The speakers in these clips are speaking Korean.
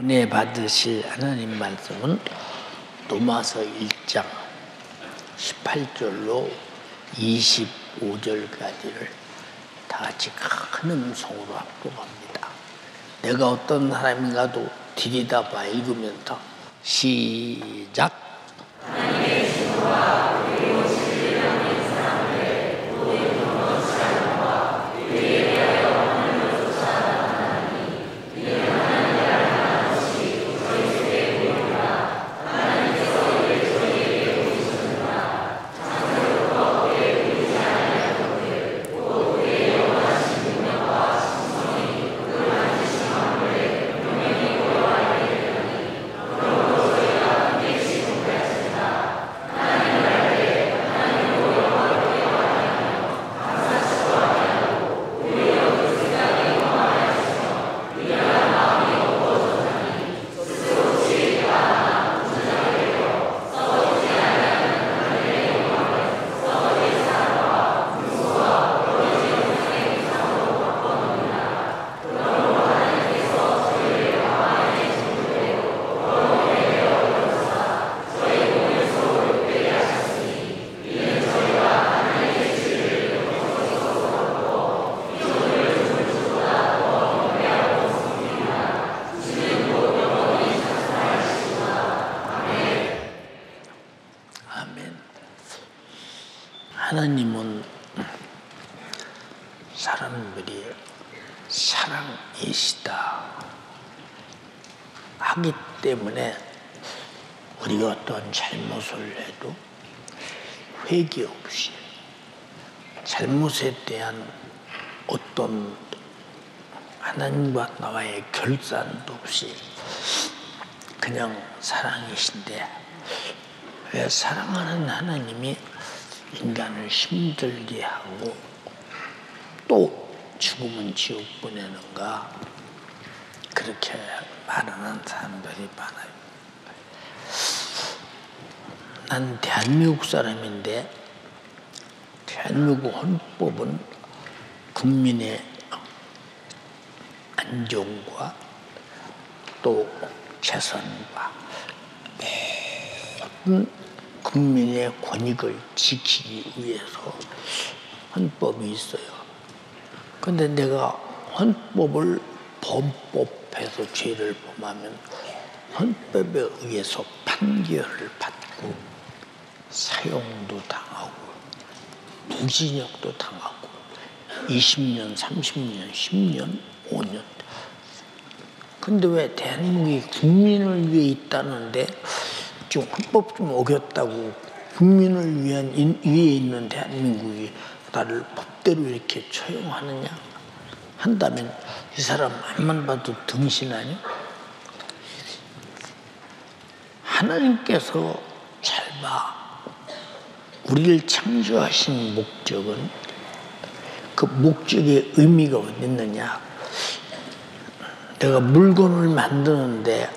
은혜 받으실 하나님 말씀은 로마서 1장 18절로 25절까지를 다 같이 큰 음성으로 합독합니다. 내가 어떤 사람인가도 들여다봐 읽으면서 시작. 하나님의 신과 그리고 진리를 믿는 사람들 모든 사람과 그에 대하여 하나님을 쫓아가는 하나님 이는 하나님의 알만한 것이 저희 속에 보이노라. 하나님께서 이를 저희에게 보이셨으나 창세로부터 그에 보이지 아니하였거늘 또 그의 영원하신 능력과 신성이 그를 만드신 만물에 분명히 보여 알게 되더니 그러므로 저희가 그의 지금 가르친다. 하나님을 알 때 하나님으로 영광을 아니하며 감사치도 아니하고 오히려 그 생각이 영원하여서 미련한 마음이 없어졌다니 스스로 죄가 하나 무지하게 되어 썩어지지 아니하는 하늘의 영광을 썩어질 사람과 분수와 떨어진 영생의 상으로 바꿔놓으나 그러므로 하나님께서 저희를 가만히 지금대로 거룩하게 되어 저희 몸을 서로 빼게 하셨으니 이는 저희가 하나님의 진리를 거기서 받고 피조물을 조물주보다 더 경배하고 섬기나 주는 곧 영원히 찬송하시구나. 아멘. 아멘. 하나님은 사람들이 사랑이시다 하기 때문에 우리가 어떤 잘못을 해도 회개 없이 잘못에 대한 어떤 하나님과 나와의 결산도 없이 그냥 사랑이신데 왜 사랑하는 하나님이 인간을 힘들게 하고 또 죽으면 지옥 보내는가 그렇게 말하는 사람들이 많아요. 난 대한민국 사람인데 대한민국 헌법은 국민의 안전과 또 재산과 모든 국민의 권익을 지키기 위해서 헌법이 있어요. 근데 내가 헌법을 범법해서 죄를 범하면 헌법에 의해서 판결을 받고 사형도 당하고 무기징역도 당하고 20년, 30년, 10년, 5년. 근데 왜 대한민국이 국민을 위해 있다는데 좀 헌법 좀 어겼다고 국민을 위해 있는 대한민국이 나를 법대로 이렇게 처형하느냐 한다면 이 사람 앞만 봐도 등신하니? 하나님께서 잘 봐. 우리를 창조하신 목적은 그 목적의 의미가 어디 있느냐? 내가 물건을 만드는데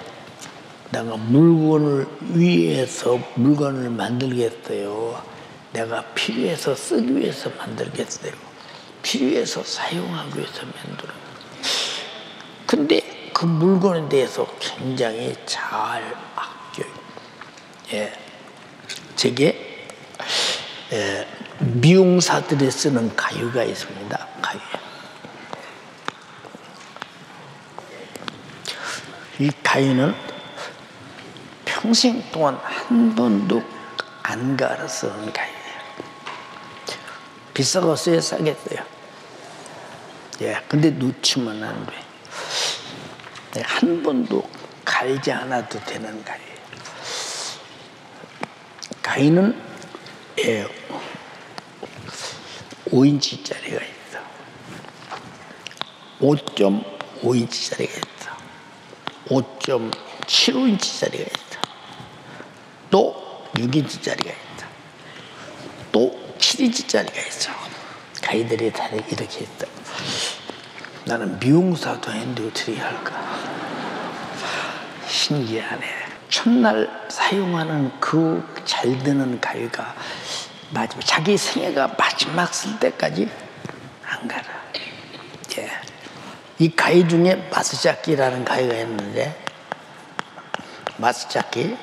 내가 물건을 위해서 물건을 만들겠어요. 내가 필요해서 쓰기 위해서 만들겠어요. 필요해서 사용하기 위해서 만들어요. 근데 그 물건에 대해서 굉장히 잘 아껴요. 예. 제게 미용사들이 쓰는 가위가 있습니다. 가위. 이 가위는 평생 동안 한 번도 안 갈아 쓰는 가위예요. 비싸겠어요? 싸겠어요? 예, 근데 놓치면 안 돼. 한 번도 갈지 않아도 되는 가위예요. 가위는 5인치짜리가 있어. 5.5인치짜리가 있어. 5.75인치짜리가 있어. 또 6인치짜리가 있어. 또 7인치짜리가 있어. 가위들이 다 이렇게 있어. 나는 미용사도 했는데 어떻게 할까? 신기하네. 첫날 사용하는 그 잘 드는 가위가 마지막 자기 생애가 마지막 쓸 때까지 안 갈아. 예. 이 가위 중에 마스자키라는 가위가 있는데 마스자키,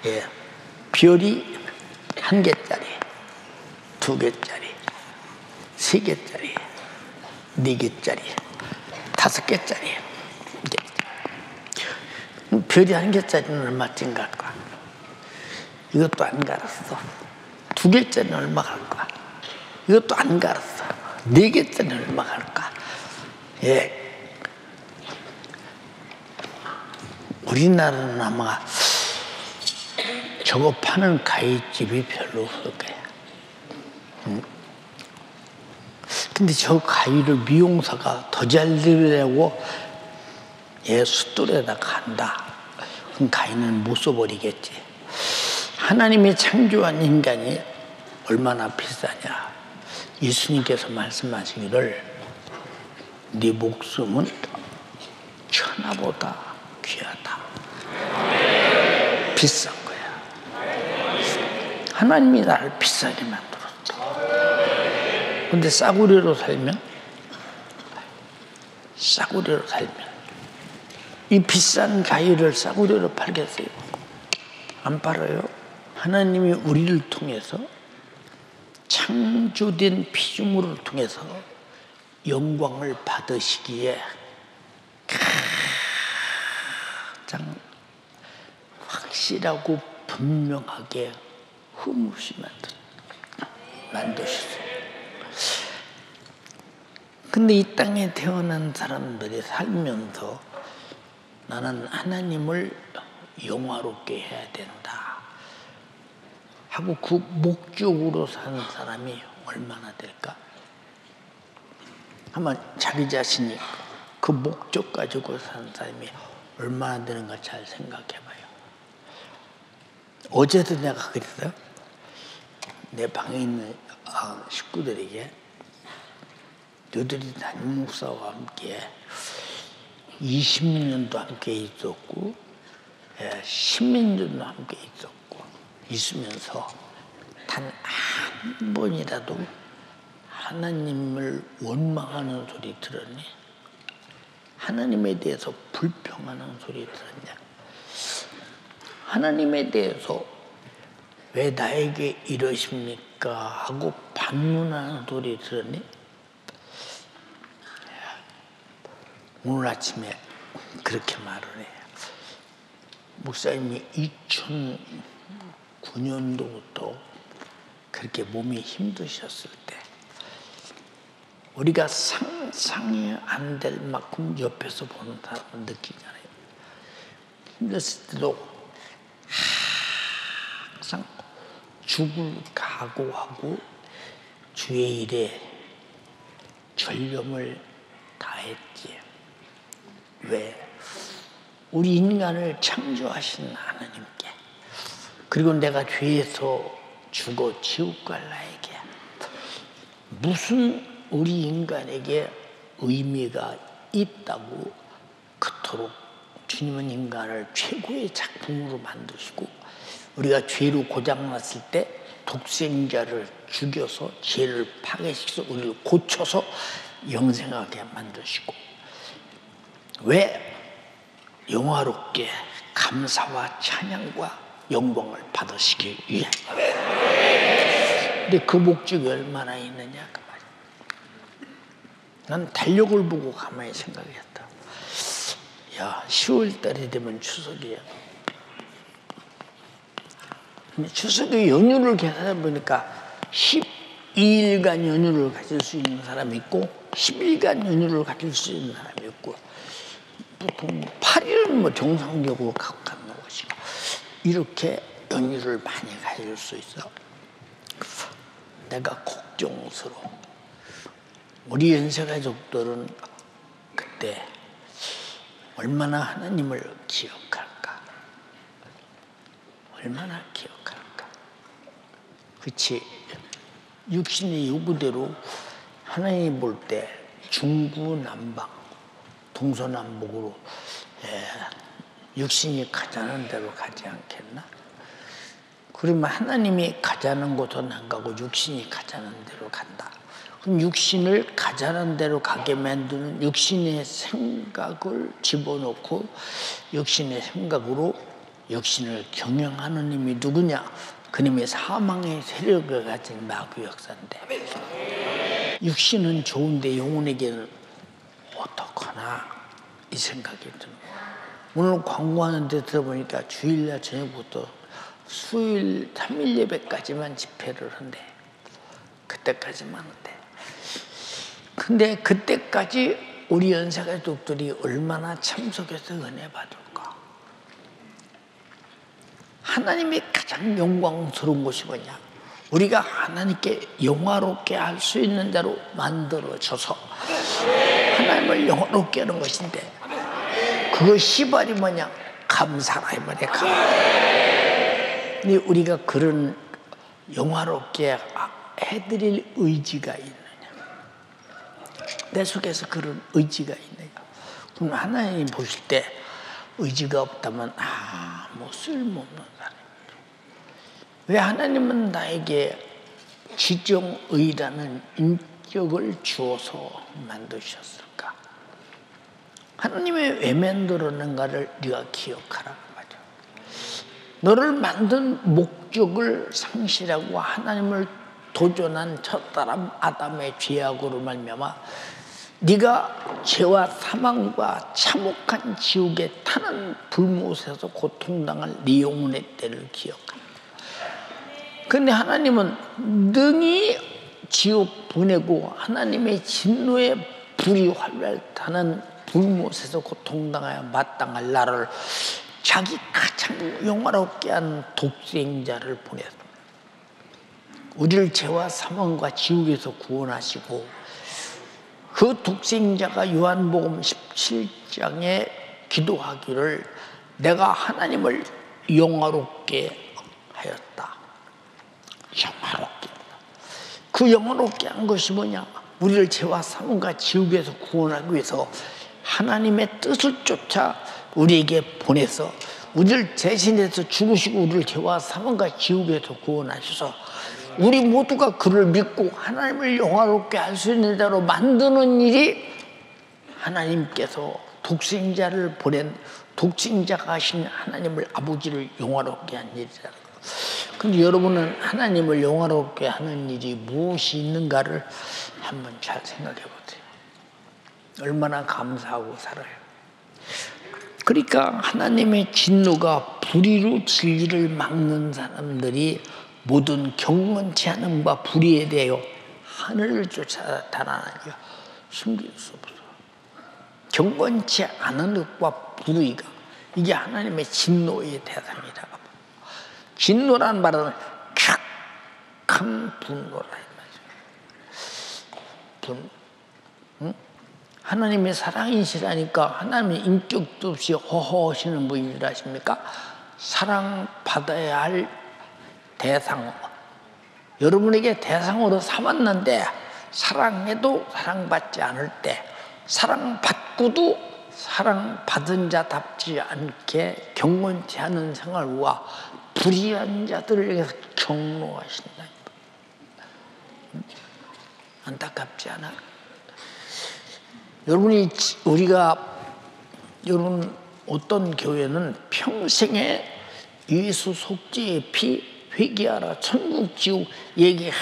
예, 별이 1개짜리, 2개짜리, 3개짜리, 4개짜리, 5개짜리. 별이 1개짜리는 얼마쯤 갈까? 이것도 안 갈았어. 2개짜리는 얼마 갈까? 이것도 안 갈았어. 4개짜리는 얼마 갈까? 예. 우리나라는 아마 저거 파는 가위집이 별로 없을 거야. 근데 저 가위를 미용사가 더 잘 들으려고 얘 숫돌에다가 한다. 그럼 가위는 못 써버리겠지. 하나님이 창조한 인간이 얼마나 비싸냐. 예수님께서 말씀하시기를 네 목숨은 천하보다 귀하다. 비싼 거야. 하나님이 나를 비싸게 만들었다. 근데 싸구려로 살면 이 비싼 가위를 싸구려로 팔겠어요? 안 팔아요. 하나님이 우리를 통해서 창조된 피조물을 통해서 영광을 받으시기에 가장 확실하고 분명하게 흠없이 만드셨어요. 근데 이 땅에 태어난 사람들이 살면서 나는 하나님을 영화롭게 해야 된다 하고 그 목적으로 사는 사람이 얼마나 될까? 한번 자기 자신이 그 목적 가지고 사는 사람이 얼마나 되는가 잘 생각해봐요. 어제도 내가 그랬어요. 내 방에 있는 식구들에게 너희들이 담임 목사와 함께 20년도 함께 있었고 10몇 년도 함께 있으면서 단 한 번이라도 하나님을 원망하는 소리 들었니? 하나님에 대해서 불평하는 소리 들었냐? 하나님에 대해서 왜 나에게 이러십니까? 하고 반문하는 소리 들었니? 오늘 아침에 그렇게 말을 해요. 목사님이 2009년도부터 그렇게 몸이 힘드셨을 때 우리가 상상이 안 될 만큼 옆에서 보는 사람은 느끼잖아요. 힘들었을 때도 항상 죽을 각오하고 주의 일에 전념을 다했지. 왜? 우리 인간을 창조하신 하나님께, 그리고 내가 죄에서 죽어 지옥 갈 나에게 무슨 우리 인간에게 의미가 있다고 그토록 주님은 인간을 최고의 작품으로 만드시고 우리가 죄로 고장났을 때 독생자를 죽여서 죄를 파괴시켜서 우리를 고쳐서 영생하게 만드시고 왜 영화롭게 감사와 찬양과 영광을 받으시기 위해. 근데 그 목적이 얼마나 있느냐 그 말이야. 난 달력을 보고 가만히 생각했다. 야, 10월 달이 되면 추석이야. 근데 추석의 연휴를 계산해 보니까 12일간 연휴를 가질 수 있는 사람이 있고 10일간 연휴를 가질 수 있는 사람이 있고 보통 8일은 뭐 정상적으로 갖고 가는 것이고 이렇게 연휴를 많이 가질 수 있어. 내가 걱정스러워. 우리 연세가족들은 그때 얼마나 하나님을 기억할까? 얼마나 기억할까? 그치? 육신의 요구대로 하나님 볼 때 중구난방, 동서남북으로 육신이 가자는 대로 가지 않겠나? 그러면 하나님이 가자는 곳은 안 가고 육신이 가자는 대로 간다. 그럼 육신을 가자는 대로 가게 만드는 육신의 생각을 집어넣고 육신의 생각으로 육신을 경영하는 힘이 누구냐? 그님의 사망의 세력을 가진 마귀 역사인데, 육신은 좋은데 영혼에게는 어떡하나 이 생각이 드는 거예요. 오늘 광고하는데 들어보니까 주일날 저녁부터 수요일 3일 예배까지만 집회를 한대. 그때까지만 한대. 근데 그때까지 우리 연세가족들이 얼마나 참석해서 은혜 받을까? 하나님이 가장 영광스러운 것이 뭐냐? 우리가 하나님께 영화롭게 할 수 있는 자로 만들어져서 하나님을 영화롭게 하는 것인데, 그 시발이 뭐냐? 감사라 이 말이야. 근데 우리가 그런 영화롭게 해드릴 의지가 있느냐? 내 속에서 그런 의지가 있느냐? 그럼 하나님 보실 때 의지가 없다면 뭐 쓸모없는 사람이죠. 왜 하나님은 나에게 지정의라는 인격을 주어서 만드셨을까? 하나님이 왜 만들었는가를 네가 기억하라 말이야. 너를 만든 목적을 상실하고 하나님을 도전한 첫사람 아담의 죄악으로 말미암아 네가 죄와 사망과 참혹한 지옥에 타는 불못에서 고통당할 네 영혼의 때를 기억한다. 그런데 하나님은 능히 지옥 보내고 하나님의 진노의 불이 활활 타는 불못에서 고통당하여 마땅할 나를 자기 가장 영화롭게 한 독생자를 보냈습니다. 우리를 죄와 사망과 지옥에서 구원하시고, 그 독생자가 요한복음 17장에 기도하기를 내가 하나님을 영화롭게 하였다. 영화롭게. 그 영화롭게 한 것이 뭐냐? 우리를 죄와 사망과 지옥에서 구원하기 위해서 하나님의 뜻을 쫓아 우리에게 보내서 우리를 대신해서 죽으시고 우리를 죄와 사망과 지옥에서 구원하셔서 우리 모두가 그를 믿고 하나님을 영화롭게 할 수 있는 자로 만드는 일이 하나님께서 독생자를 보낸 독생자가 하신 하나님을 아버지를 영화롭게 한 일이라는 거예요. 그런데 여러분은 하나님을 영화롭게 하는 일이 무엇이 있는가를 한번 잘 생각해 보세요. 얼마나 감사하고 살아요. 그러니까 하나님의 진노가 불의로 진리를 막는 사람들이 모든 경건치 않음과 불의에 대하여 하늘을 쫓아 달아나니까 숨길 수 없어. 경건치 않은 것과 불의가 이게 하나님의 진노의 대상이라고. 진노란 말은 격한 분노라 이 말이죠. 응? 하나님의 사랑이시라니까 하나님의 인격도 없이 허허하시는 분이라 하십니까? 사랑받아야 할 대상, 여러분에게 대상으로 삼았는데 사랑해도 사랑받지 않을 때, 사랑받고도 사랑받은 자답지 않게 경건치 않은 생활과 불의한 자들에게서 경노하신다. 안타깝지 않아? 여러분 어떤 교회는 평생에 예수 속죄의 피 회개하라 천국 지옥 얘기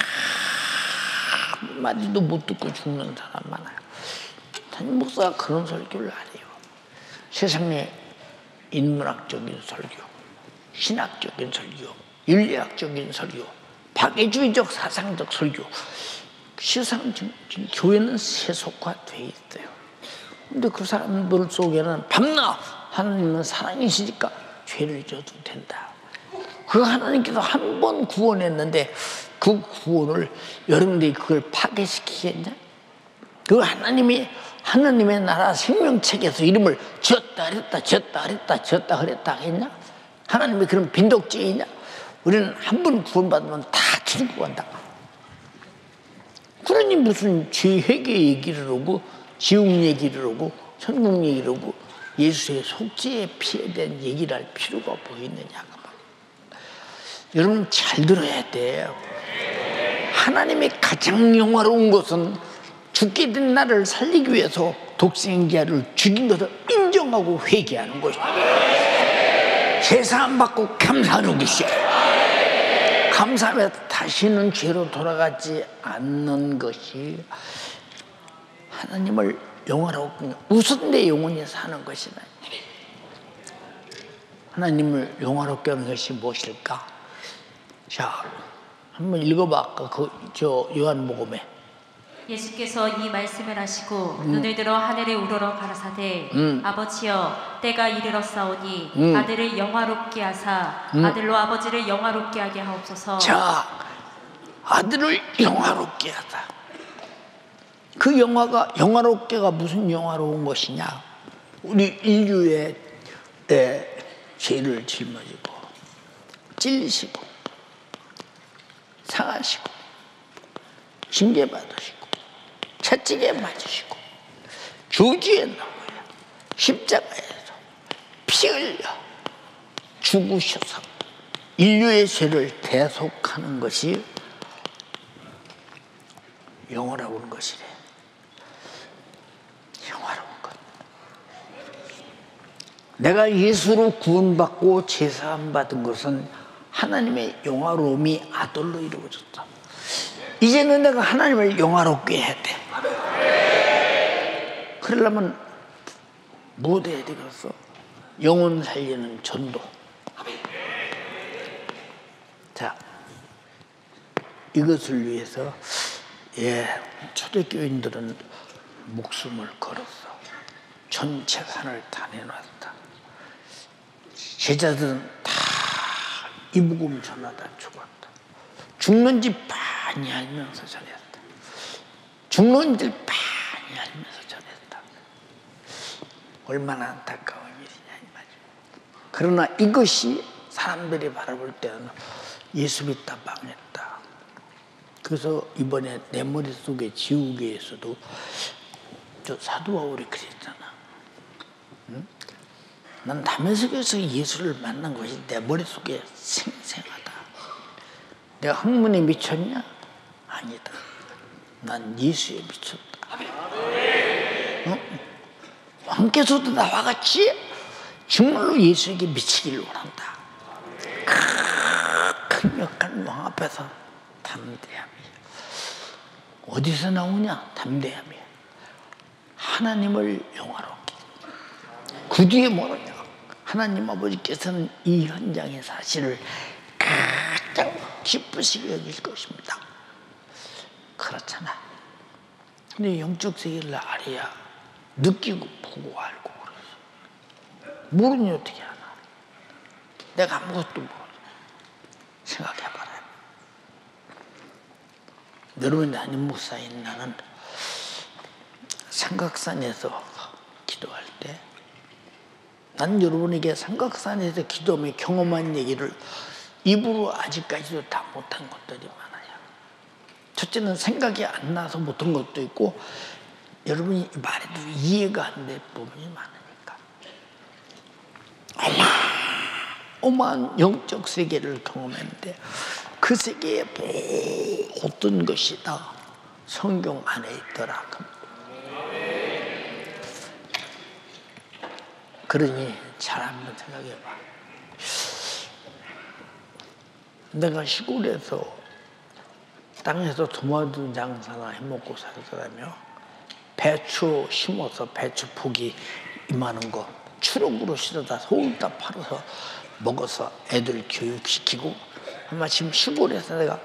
한마디도 못 듣고 죽는 사람 많아요. 담임 목사가 그런 설교를 안 해요. 세상에 인문학적인 설교, 신학적인 설교, 윤리학적인 설교, 박애주의적 사상적 설교, 세상적인 교회는 세속화돼 있어요. 근데 그 사람들 속에는 밤낮 하나님은 사랑이시니까 죄를 져도 된다. 그 하나님께서 한 번 구원했는데 그 구원을 여러분들이 그걸 파괴시키겠냐? 그 하나님의 나라 생명책에서 이름을 지었다 그랬다 하겠냐? 하나님이 그런 빈독죄이냐? 우리는 한 번 구원받으면 다 천국 간다. 그러니 무슨 죄 회개 얘기를 하고 지옥 얘기를 하고 천국 얘기를 하고 예수의 속죄의 피에 대한 얘기를 할 필요가 뭐 있느냐가. 여러분 잘 들어야 돼요. 하나님의 가장 영화로운 것은 죽게 된 나를 살리기 위해서 독생자를 죽인 것을 인정하고 회개하는 것입니다. 제사 안 받고 감사하는 것이에요. 감사하며 다시는 죄로 돌아가지 않는 것이 하나님을 영화롭게 우선 내 영혼이 사는 것이다. 하나님을 영화롭게 하는 것이 무엇일까? 자, 한번 읽어봐. 저 요한복음에 예수께서 이 말씀을 하시고 눈을 들어 하늘에 우러러 가라사대 아버지여 때가 이르렀사오니 아들을 영화롭게 하사 아들로 아버지를 영화롭게 하게 하옵소서. 자, 아들을 영화롭게 하다. 그 영화롭게가 무슨 영화로운 것이냐? 우리 인류의 죄를 짊어지고 찔리시고 상하시고 징계받으시고 채찍에 맞으시고 주지에 나무에 십자가에서 피 흘려 죽으셔서 인류의 죄를 대속하는 것이 영화로운 것이래. 영화로운 것. 내가 예수로 구원받고 제사함 받은 것은 하나님의 영화로움이 아들로 이루어졌다. 이제는 내가 하나님을 영화롭게 해야 돼. 그러려면 뭐 해야 되겠어? 영혼 살리는 전도. 자, 이것을 위해서 초대교인들은 목숨을 걸었어. 전체 산을 다 내놨다. 제자들은 다 이복음 전하다 죽었다. 죽는지 많이 알면서 전했다. 죽는지 많이 알면서 전했다. 얼마나 안타까운 일이냐 이 말이야. 그러나 이것이 사람들이 바라볼 때는 예수 믿다 망했다. 그래서 이번에 내 머릿속에 지우개에서도 저 사도 바울이 그랬잖아. 응? 난 다메섹에서 예수를 만난 것이 내 머릿속에 생생하다. 내가 학문에 미쳤냐? 아니다. 난 예수에 미쳤다. 응? 왕께서도 나와 같이 정말로 예수에게 미치기를 원한다. 강력한 왕 앞에서 담대함이 어디서 나오냐? 담대함이 하나님을 영화롭게. 그 뒤에 뭐냐? 하나님 아버지께서는 이 현장의 사실을 가장 기쁘시게 여길 것입니다. 그렇잖아. 근데 영적 세계를 알아야 느끼고 보고 알고 그러지. 모르니 어떻게 하나? 내가 아무것도 모르. 생각해봐라. 여러분, 담임 목사인 나는 삼각산에서 기도할 때 난 여러분에게 삼각산에서 기도하며 경험한 얘기를 입으로 아직까지도 다 못한 것들이 많아요. 첫째는 생각이 안 나서 못한 것도 있고 여러분이 말해도 이해가 안 될 부분이 많으니까. 어마어마한 영적 세계를 경험했는데 그 세계에 모든 것이 다 성경 안에 있더라. 그러니 잘 한번 생각해봐. 내가 시골에서 땅에서 도마도 장사나 해먹고 살더라며 배추 심어서 배추 포기 이만한 거 추럭으로 실어다 서울다 팔아서 먹어서 애들 교육시키고 마침 시골에서 내가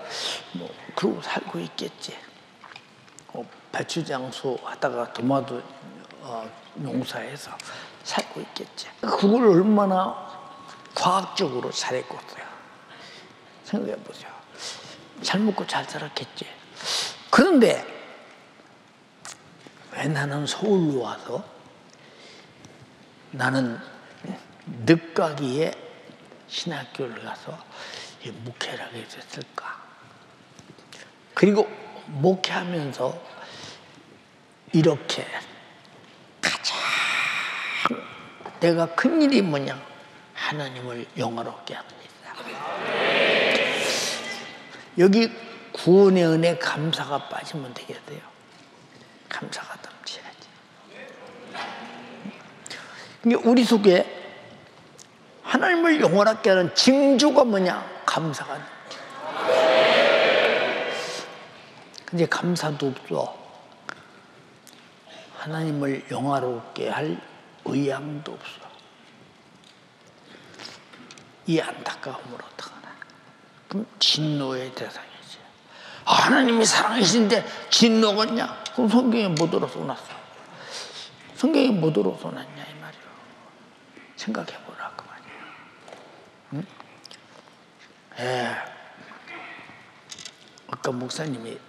뭐 그러고 살고 있겠지. 배추 장수 하다가 도마도 농사해서 살고 있겠지. 그걸 얼마나 과학적으로 잘했겠어요. 생각해 보세요. 잘 먹고 잘 살았겠지. 그런데 왜 나는 서울로 와서 나는 늦가기에 신학교를 가서 목회를 하게 됐을까? 그리고 목회하면서 이렇게 가장 내가 큰 일이 뭐냐? 하나님을 영화롭게 하는 일이다. 여기 구원의 은혜 감사가 빠지면 되겠어요. 감사가 넘쳐야지. 우리 속에 하나님을 영원하게 하는 징조가 뭐냐? 감사가. 근데 감사도 없어. 하나님을 영화롭게 할 의향도 없어. 이 안타까움을 어떡하나? 그럼 진노의 대상이지. 하나님이 사랑이신데 진노겠냐? 그럼 성경에 뭐더러 써놨어? 성경에 뭐더러 써놨냐 이 말이야. 생각해보라 그 말이에요. 응? 아까 목사님이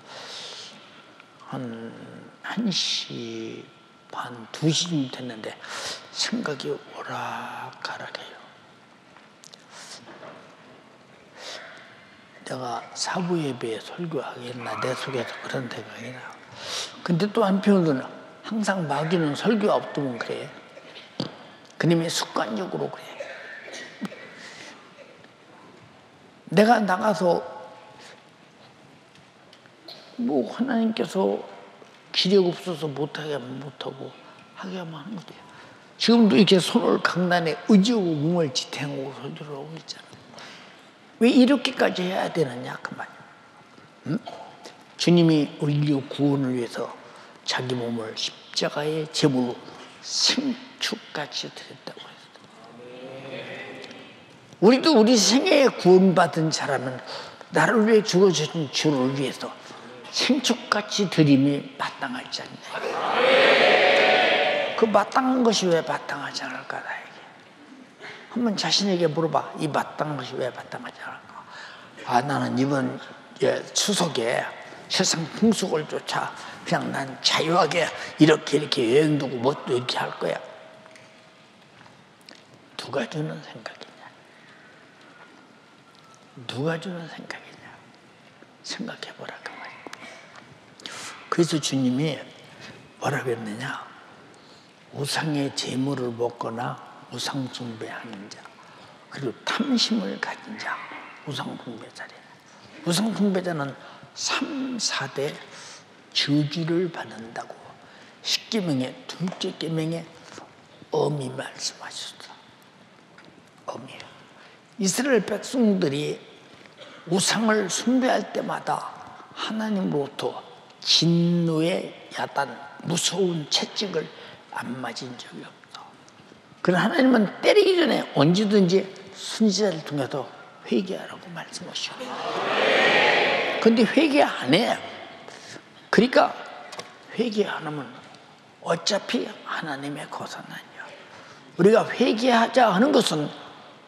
한 1시 반, 2시쯤 됐는데 생각이 오락가락해요. 내가 사부 예배에 설교하겠나 내 속에서 그런 생각이 나. 근데 또 한편으로는 항상 마귀는 설교 앞두면 그래. 그님이 습관적으로 그래. 내가 나가서 뭐 하나님께서 기력 없어서 못하게 하면 못하고 하게 하면 하는 거예요. 지금도 이렇게 손을 강단에 의지하고 몸을 지탱하고 설교를 하고 있잖아. 왜 이렇게까지 해야 되느냐 그 말이야. 응? 주님이 우리 구원을 위해서 자기 몸을 십자가의 제물로 생축같이 드렸다고 했어. 우리도 우리 생애에 구원받은 자라면 나를 위해 죽어주신 주를 위해서 생축같이 드림이 마땅하지 않냐. 그 마땅한 것이 왜 마땅하지 않을까 나에게. 한번 자신에게 물어봐. 이 마땅한 것이 왜 마땅하지 않을까. 아 나는 이번 추석에 세상 풍속을 쫓아 그냥 난 자유하게 이렇게 여행도 고 뭣도 이렇게 할 거야. 누가 주는 생각이냐. 누가 주는 생각이냐. 생각해보라 그 말이야. 그래서 주님이 뭐라고 했느냐. 우상의 재물을 먹거나 우상 숭배하는 자 그리고 탐심을 가진 자 우상 숭배자래. 우상 숭배자는 3, 4대 저주를 받는다고 10계명의 둘째 계명에 엄히 말씀하셨다. 엄히. 이스라엘 백성들이 우상을 숭배할 때마다 하나님으로부터 진노의 야단, 무서운 채찍을 안 맞은 적이 없어. 그러나 하나님은 때리기 전에 언제든지 선지자를 통해서 회개하라고 말씀하셔. 근데 회개 안 해. 그러니까 회개 안 하면 어차피 하나님의 거선 아니야. 우리가 회개하자 하는 것은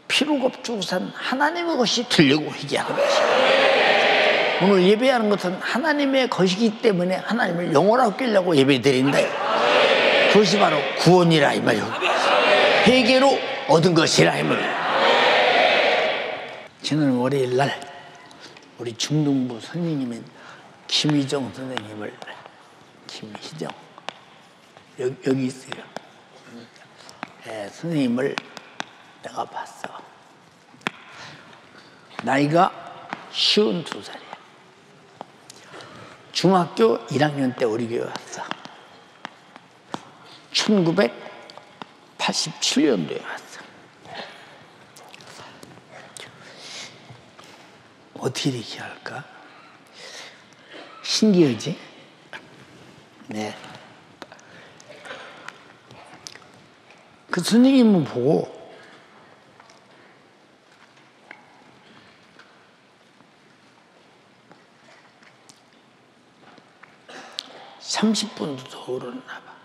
피로겁주고 산 하나님의 것이 되려고 회개하는 것이야. 오늘 예배하는 것은 하나님의 것이기 때문에 하나님을 영원하게 하려고 예배드린다. 그것이 바로 구원이라 이 말이야. 회개로 얻은 것이라 이 말이야. 지난 월요일 날 우리 중등부 선생님인 김희정 선생님을 김희정 여기 있어요. 선생님을 내가 봤어. 나이가 52살이야. 중학교 1학년 때 우리 교회 왔어. 1987년도에 왔어. 어떻게 이렇게 할까? 신기하지? 네. 그 선생님을 보고 30분도 더 울었나 봐.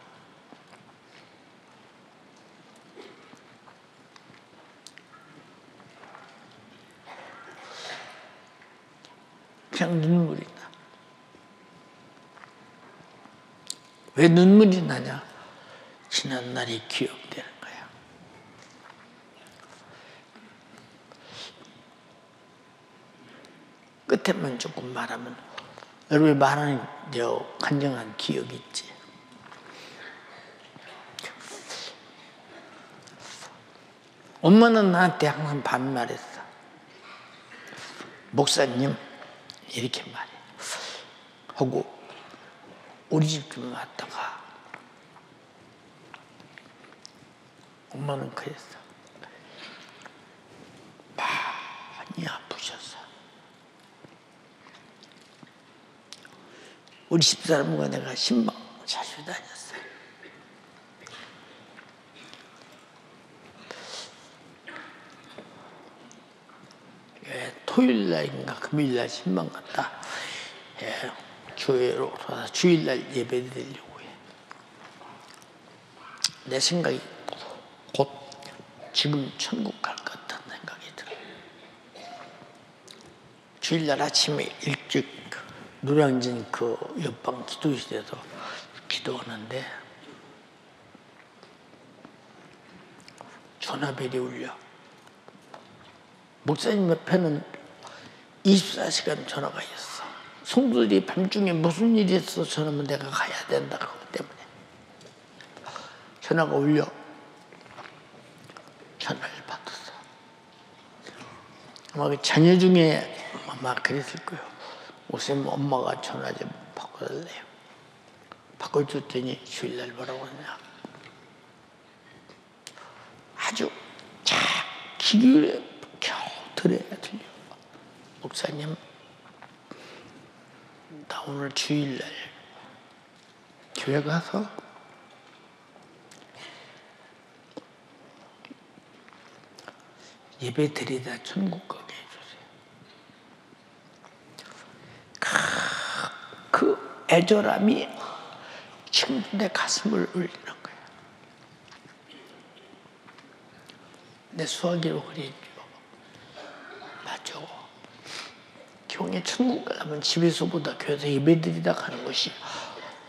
그냥 눈물이 나. 왜 눈물이 나냐? 지난 날이 기억되는 거야. 끝에만 조금 말하면 여러분이 말하는 간증한 기억이 있지. 엄마는 나한테 항상 반말했어. 목사님 이렇게 말해. 하고 우리 집 좀 왔다가 엄마는 그랬어. 우리 집사람과 내가 신방 자주 다녔어요. 토요일날인가 금요일날 신방 갔다 교회로 돌아서 주일날 예배 드리려고 해. 내 생각이 곧 지금 천국 갈 것 같다는 생각이 들어요. 주일날 아침에 일찍 노량진 그 옆방 기도실에서 기도하는데 전화벨이 울려. 목사님 옆에는 24시간 전화가 있어. 성도들이 밤중에 무슨 일이 있어 전화하면 내가 가야 된다. 그것 때문에 전화가 울려. 전화를 받았어. 아마 그 자녀 중에 아마 그랬을 거예요. 목사님 엄마가 전화 좀 바꿔달래요. 바꿔줬더니 주일날 뭐라고 하냐. 아주 잘 귀 기울여 겨우 들어야 들려. 목사님 나 오늘 주일날 교회 가서 예배 드리다 천국 가게 해주세요. 그 애절함이 지금 내 가슴을 울리는 거야. 내 수화기로 그랬죠. 맞아. 교회 천국 가려면 집에서보다 교회에서 예배 드리다 가는 것이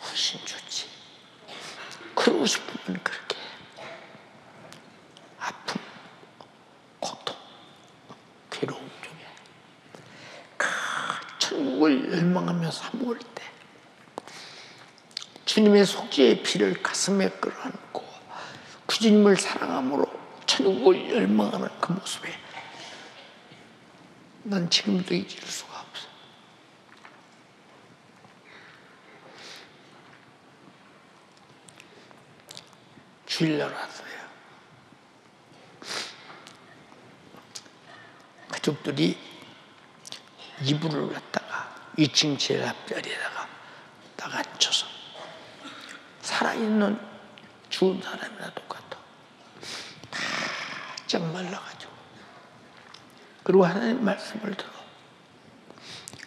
훨씬 좋지. 그러고 싶으면 그렇게 아픔, 고통, 괴로움 중에 그 천국을 열망하며 사모을 때 주님의 속죄의 피를 가슴에 끌어안고 그 주님을 사랑함으로 천국을 열망하는 그 모습에 난 지금도 잊을 수가 없어. 주일날 왔어요. 가족들이 이불을 갖다가 2층 제일 앞자리에다가 딱 앉혀서 살아있는 죽은 사람이나 똑같아. 바짝 말라가지고. 그리고 하나님 말씀을 들어.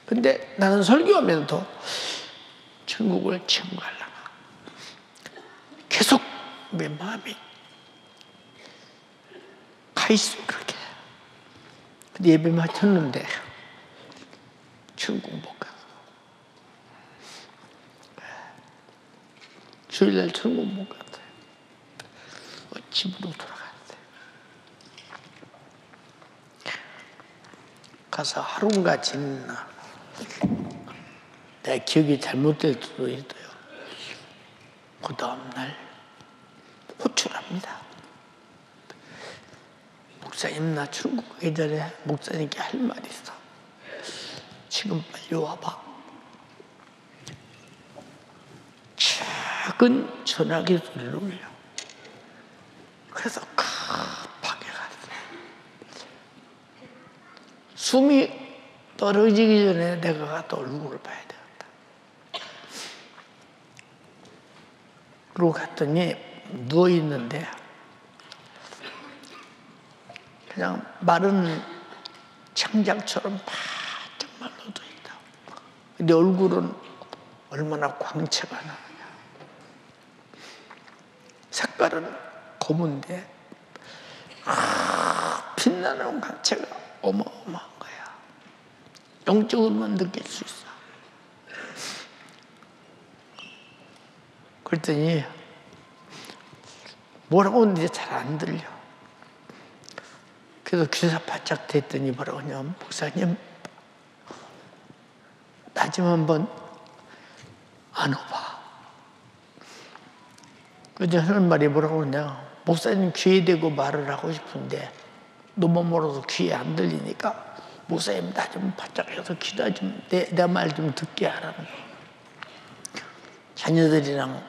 근데 나는 설교하면서 천국을 체험하려고 계속 내 마음이 가있어 그렇게. 근데 예배 마쳤는데 천국 못 가서 주일날 천국 못 갔어요. 집으로 돌아갔어요. 가서 하루가 지나 내 기억이 잘못될 수도 있어요. 그 다음날 호출합니다. 목사님 나 천국 가기 전에 목사님께 할 말이 있어. 지금 빨리 와봐. 작은 전화기 소리를 울려. 그래서 급하게 갔어요. 숨이 떨어지기 전에 내가 가서 얼굴을 봐야 되겠다. 그러고 갔더니 누워있는데 그냥 마른 창작처럼 바짝 말라져 있다. 근데 얼굴은 얼마나 광채가 나느냐. 색깔은 검은데 빛나는 광채가 어마어마한 거야. 영적으로만 느낄 수 있어. 그랬더니 뭐라고 하는지 잘 안 들려. 그래서 귀사 바짝 됐더니 뭐라고 하냐면 목사님 나 좀 한번 안아봐. 그래서 하는 말이 뭐라고 하냐. 목사님 귀에 대고 말을 하고 싶은데 너무 멀어서 귀에 안 들리니까 목사님 나 좀 바짝 해서 귀다 좀 내 말 좀 듣게 하라는 거. 자녀들이랑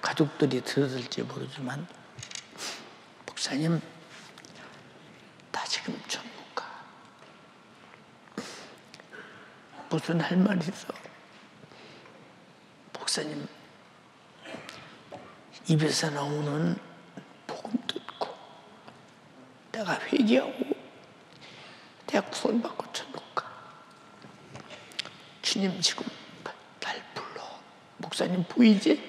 가족들이 들었을지 모르지만 목사님 나 지금 천국 가. 무슨 할 말 있어? 목사님 입에서 나오는 복음 듣고 내가 회개하고 내가 구원받고 천국 가. 주님 지금 날 불러. 목사님 보이지?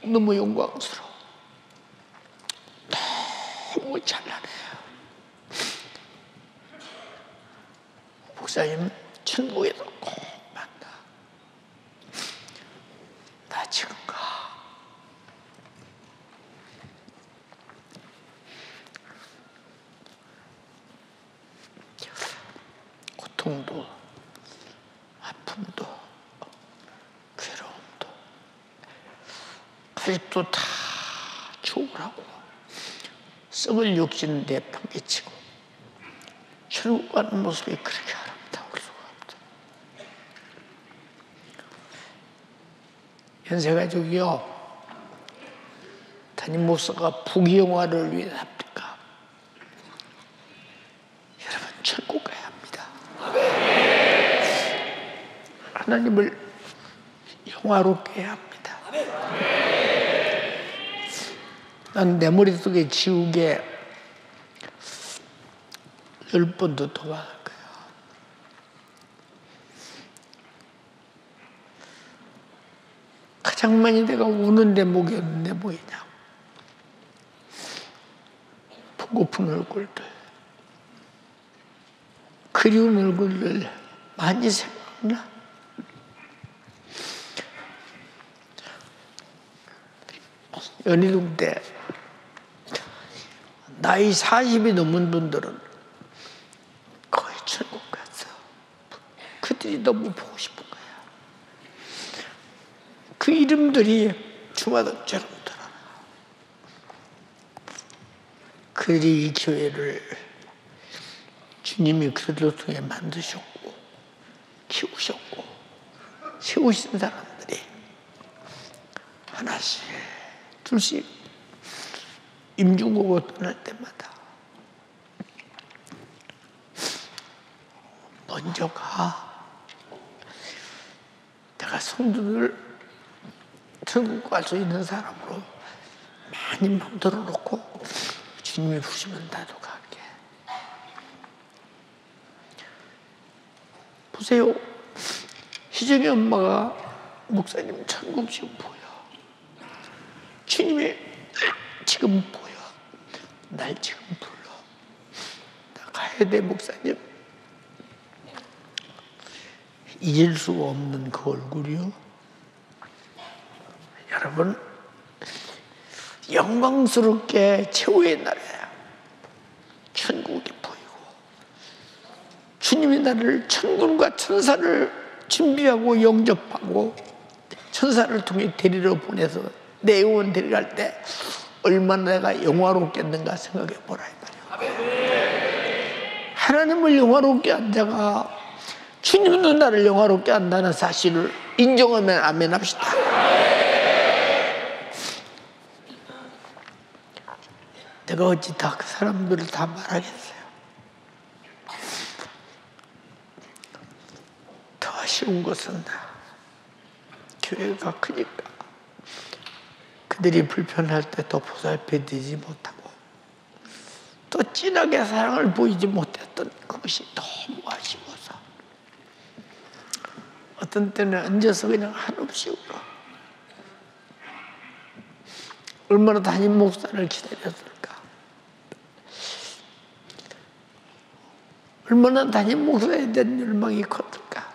너무 영광스러워. 너무 찬란해요. 목사님 천국에서 꼭 만나. 나 지금 가. 고통도 아픔도 괴로움도 아직도 다 죽으라고 썩을 욕심을 내팽개치고 천국 가는 모습이 그렇게 아름다울 수가 없다. 연세가족이요, 담임 목사가 부귀영화를 위해 합니까? 여러분 천국 가야 합니다. 하나님을 영화롭게 해야 합니다. 난 내 머릿속에 지우개 10번도 도망할 거야. 가장 많이 내가 우는 대목이 어느 대목이냐? 보고픈 얼굴들, 그리운 얼굴들 많이 생각나? 연희동 때 나이 40이 넘은 분들은 거의 천국 갔어. 그들이 너무 보고 싶은 거야. 그 이름들이 주마등처럼 드러나. 그들이 이 교회를 주님이 그들을 통해 만드셨고 키우셨고 세우신 사람들이 하나씩 둘씩 임종국으로 떠날 때마다 먼저 가. 내가 성도들 천국 갈 수 있는 사람으로 많이 만들어 놓고 주님이 부르시면 나도 갈게. 보세요. 희정이 엄마가 목사님 천국 지금 보여. 주님이 지금 보여. 날 지금 불러. 나 가야 돼, 목사님. 잊을 수가 없는 그 얼굴이요. 여러분, 영광스럽게 최후의 날에 천국이 보이고 주님이 나를 천군과 천사를 준비하고 영접하고 천사를 통해 데리러 보내서 내 영혼 데려갈 때 얼마나 내가 영화롭겠는가 생각해 보라 이 말이야. 하나님을 영화롭게 한 자가 주님도 나를 영화롭게 한다는 사실을 인정하면 아멘 합시다. 내가 어찌 다 그 사람들을 다 말하겠어요. 더 아쉬운 것은 교회가 크니까 그들이 불편할 때 더 보살펴드리지 못하고 또 진하게 사랑을 보이지 못했던 그것이 너무 아쉬워서 어떤 때는 앉아서 그냥 한없이 울어. 얼마나 담임 목사를 기다렸을까. 얼마나 담임 목사에 대한 열망이 컸을까.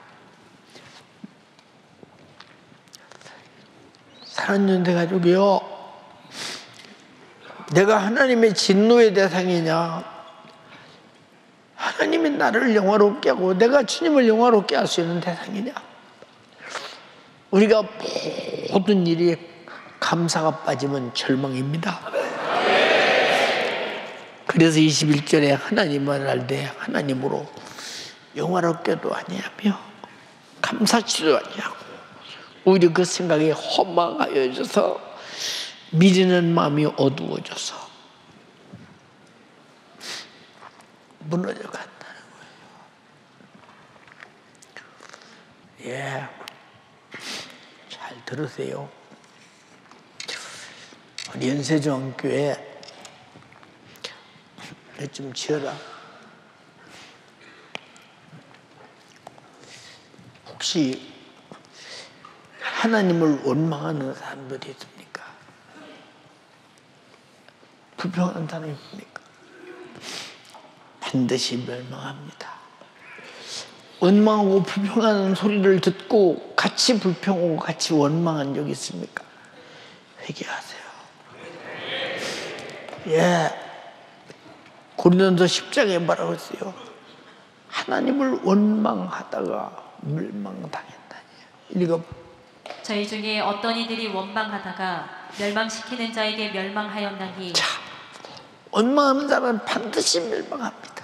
사랑하는 가족이요, 내가 하나님의 진노의 대상이냐, 하나님이 나를 영화롭게 하고 내가 주님을 영화롭게 할 수 있는 대상이냐. 우리가 모든 일이 감사가 빠지면 절망입니다. 그래서 21절에 하나님을 알되 하나님으로 영화롭게도 아니하며 감사치도 아니하고 오히려 그 생각이 허망하여져서 미리는 마음이 어두워져서 무너져 간다는 거예요. 예, 잘 들으세요. 우리 연세정교회 좀 지어라. 혹시 하나님을 원망하는 사람들이 있습니까? 불평하는 사람이 있습니까? 반드시 멸망합니다. 원망하고 불평하는 소리를 듣고 같이 불평하고 같이 원망한 적 있습니까? 회개하세요. 예, 고린도서 10장에 뭐라고 했어요? 하나님을 원망하다가 멸망당했다니. 읽어. 저희 중에 어떤 이들이 원망하다가 멸망시키는 자에게 멸망하였나니. 자, 원망하는 자는 반드시 멸망합니다.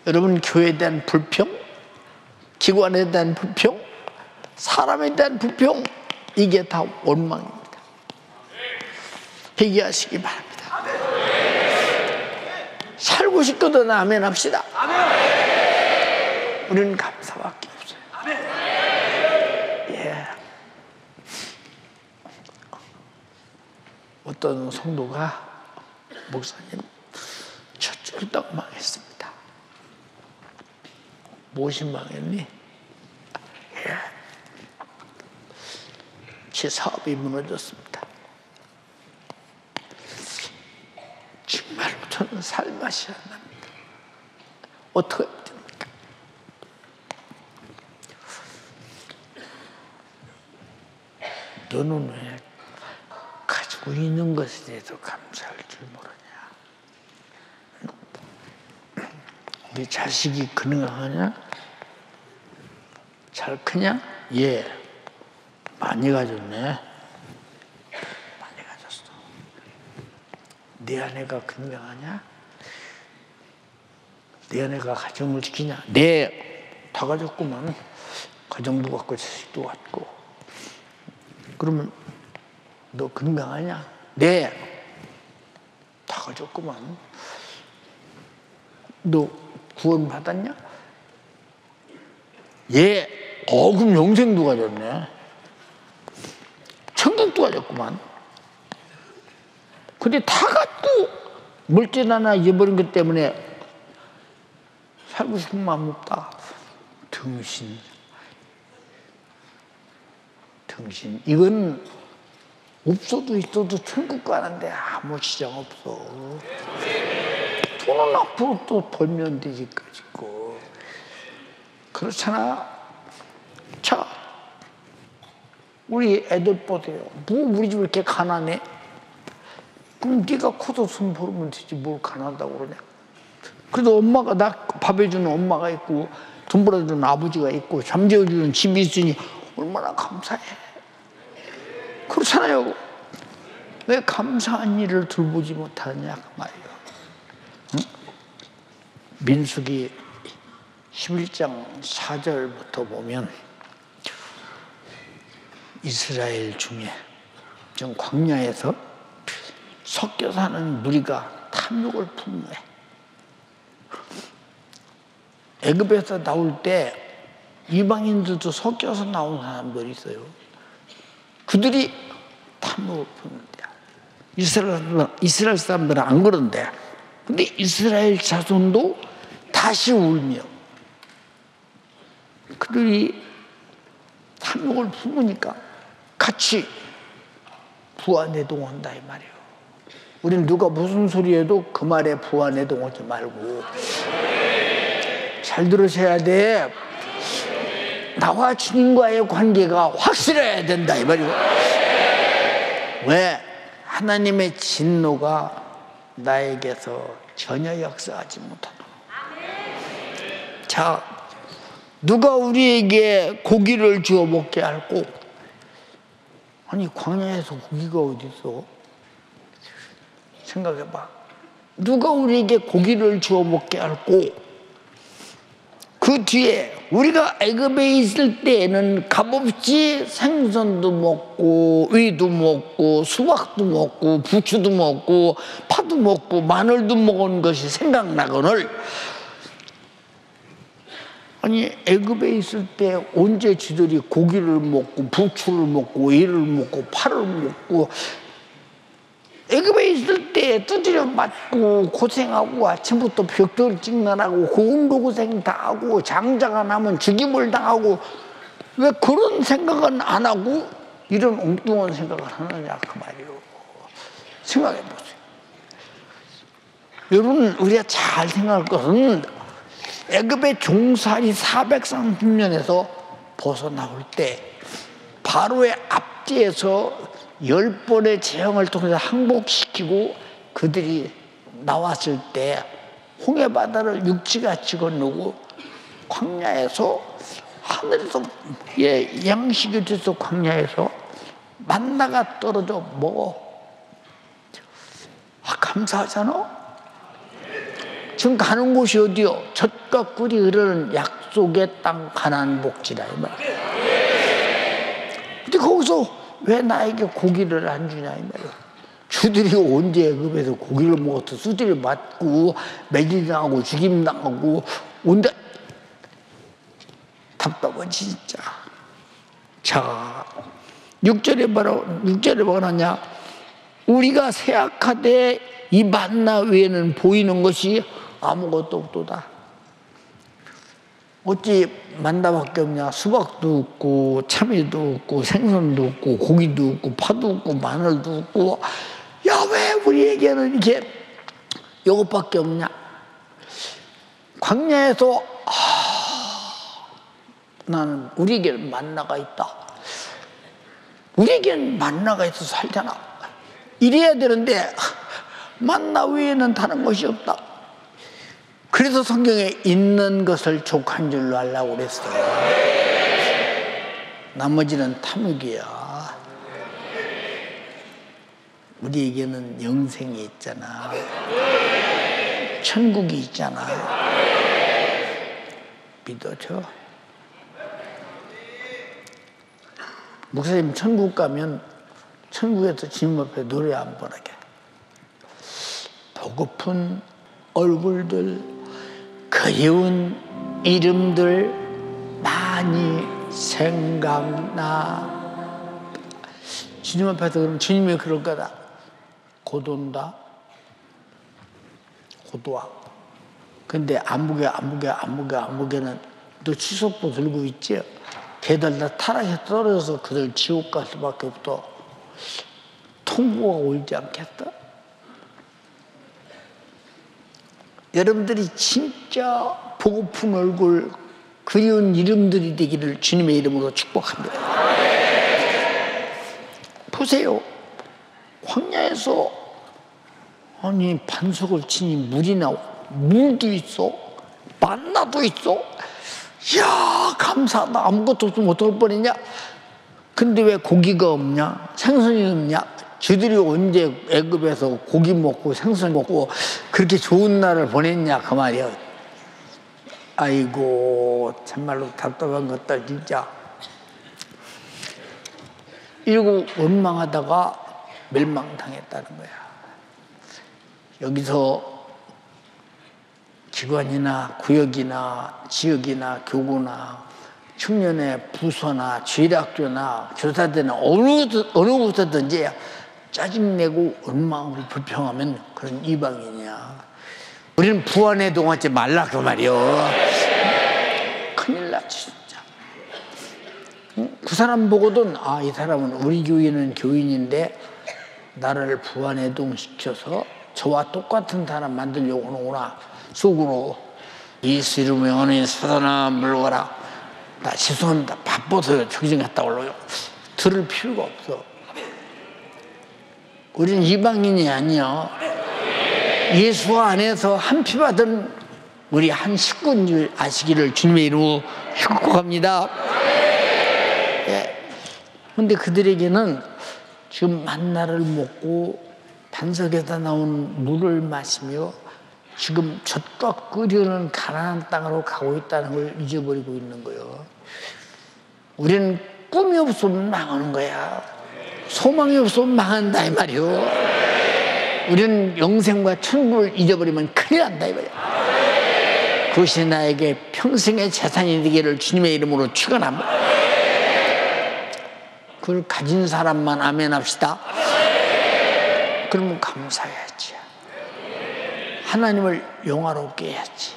여러분, 교회에 대한 불평, 기관에 대한 불평, 사람에 대한 불평, 이게 다 원망입니다. 회개하시기 바랍니다. 살고 싶거든 아멘 합시다. 우리는 감사밖에 없어요. 예. 어떤 성도가 목사님 저 쫄딱 망했습니다. 무엇이 망했니? 예. 제 사업이 무너졌습니다. 정말로 저는 살 맛이 안 납니다. 어떻게 해야 됩니까? 너는 왜 가지고 있는 것에 대해서 감사할 줄 모르냐? 우리 자식이 건강하냐? 잘 크냐? 예, 많이 가졌네. 많이 가졌어. 내 아내가 건강하냐? 내 아내가 가정을 지키냐? 네, 다 가졌구만. 가정도 갖고 자식도 갖고. 그러면 너 건강하냐? 네, 다 가졌구만. 너 구원 받았냐? 예, 그럼 영생도 가졌네. 천국도 가졌구만. 근데 다 갖고 물질 하나 잊어버린 것 때문에 살고 싶은 마음 없다. 등신. 이건 없어도 있어도 천국 가는데 아무 지장 없어. 돈은 앞으로 또 벌면 되지, 가지고. 그렇잖아. 자, 우리 애들 보세요. 뭐 우리 집 이렇게 가난해? 그럼 네가 커서 손 벌으면 되지, 뭘 가난하다고 그러냐? 그래도 엄마가 나 밥 해주는 엄마가 있고 돈 벌어주는 아버지가 있고 잠재워주는 집이 있으니 얼마나 감사해. 그렇잖아요. 왜 감사한 일을 돌보지 못하느냐 그 말이에요. 응? 민수기 11장 4절부터 보면 이스라엘 중에 좀 광야에서 섞여 사는 무리가 탐욕을 품네. 애굽에서 나올 때 이방인들도 섞여서 나온 사람들이 있어요. 그들이 탐욕을 품는데 이스라엘 사람들은 안 그런데, 근데 이스라엘 자손도 다시 울며 그들이 탐욕을 품으니까 같이 부하내동한다 이 말이에요. 우리는 누가 무슨 소리 해도 그 말에 부하내동하지 말고 잘 들으셔야 돼. 나와 주님과의 관계가 확실해야 된다 이 말이에요. 왜? 하나님의 진노가 나에게서 전혀 역사하지 못하노. 자, 누가 우리에게 고기를 주어 먹게 할꼬? 아니, 광야에서 고기가 어디 있어? 생각해봐. 누가 우리에게 고기를 주어 먹게 할꼬? 그 뒤에 우리가 애굽에 있을 때에는 값없이 생선도 먹고 위도 먹고 수박도 먹고 부추도 먹고 파도 먹고 마늘도 먹은 것이 생각나거늘 아니 애굽에 있을 때 언제 지들이 고기를 먹고 부추를 먹고 이를 먹고 파를 먹고 애굽에 있을 때 두드려 맞고 고생하고 아침부터 벽돌 찍느라고 고군고생 다 하고 장자가 나면 죽임을 당하고 왜 그런 생각은 안 하고 이런 엉뚱한 생각을 하느냐 그 말이에요. 생각해 보세요. 여러분 우리가 잘 생각할 것은 애굽의 종살이 430년에서 벗어나올 때 바로의 압제에서 10번의 재앙을 통해서 항복시키고 그들이 나왔을 때 홍해바다를 육지같이 건너고 광야에서 하늘에서 양식이 돼서 광야에서 만나가 떨어져 먹어. 감사하잖아. 지금 가는 곳이 어디요? 젖과 꿀이 흐르는 약속의 땅 가나안 복지라 이 말이야. 근데 거기서 왜 나에게 고기를 안 주냐 이 말이야. 주들이 언제 애굽에서 고기를 먹어서 수들이 맞고 매질당하고 죽임당하고 온데 답답하지 진짜. 자 6절에 뭐가 나냐. 우리가 세약하되 이 만나 외에는 보이는 것이 아무것도 없도다. 어찌 만나밖에 없냐. 수박도 없고 참외도 없고 생선도 없고 고기도 없고 파도 없고 마늘도 없고 야 왜 우리에게는 이게 이것밖에 없냐. 광야에서 나는 우리에게는 만나가 있다. 우리에게는 만나가 있어서 살잖아. 이래야 되는데 만나 외에는 다른 것이 없다. 그래서 성경에 있는 것을 족한 줄로 알라고 그랬어요. 나머지는 탐욕이야. 우리에게는 영생이 있잖아. 천국이 있잖아. 믿어줘. 목사님 천국 가면 천국에서 주님 앞에 노래 한번 하게. 보고픈 얼굴들, 그리운 이름들 많이 생각나. 주님 앞에서 그러면 주님이 그럴 거다. 곧 온다. 곧 와. 근데 안보게는 너 취소포 들고 있지? 걔들 다 타락해 떨어져서 그들 지옥 갈 수밖에 없어. 통보가 오지 않겠다? 여러분들이 진짜 보고픈 얼굴, 그리운 이름들이 되기를 주님의 이름으로 축복합니다. 보세요. 광야에서 아니 반석을 치니 물이 나오고 물도 있어, 만나도 있어. 이야 감사하다. 아무것도 없으면 어떨 뻔했냐. 근데 왜 고기가 없냐, 생선이 없냐. 저들이 언제 애굽에서 고기 먹고 생선 먹고 그렇게 좋은 날을 보냈냐 그 말이야. 아이고 참말로 답답한 것들 진짜. 이러고 원망하다가 멸망당했다는 거야. 여기서 기관이나 구역이나 지역이나 교구나 청년의 부서나 죄학교나 교사대나 어느 곳에든지 짜증내고 원망하고 불평하면 그런 이방인이야. 우리는 부안의 동하지 말라 그 말이요. 큰일 나지 진짜. 그 사람 보고든 이 사람은 우리 교회는 교인인데 나를 부안해동 시켜서 저와 똑같은 사람 만들려고 하는구나. 속으로 예수 이름으로 영원히 사단아 물러가라. 나 죄송합니다. 바빠서 정신 갔다 올라요. 들을 필요가 없어. 우리는 이방인이 아니야. 예수 안에서 한 피 받은 우리 한 식구인 줄 아시기를 주님의 이름으로 축복합니다. 그런데 그들에게는 지금 만나를 먹고 반석에다 나온 물을 마시며 지금 젖과 끓이는 가나안 땅으로 가고 있다는 걸 잊어버리고 있는 거예요. 우리는 꿈이 없으면 망하는 거야. 소망이 없으면 망한다 이 말이요. 우리는 영생과 천국을 잊어버리면 큰일 난다 이 말이야. 그것이 나에게 평생의 재산이 되기를 주님의 이름으로 축원합니다. 그걸 가진 사람만 아멘 합시다. 그러면 감사해야지. 하나님을 영화롭게 해야지.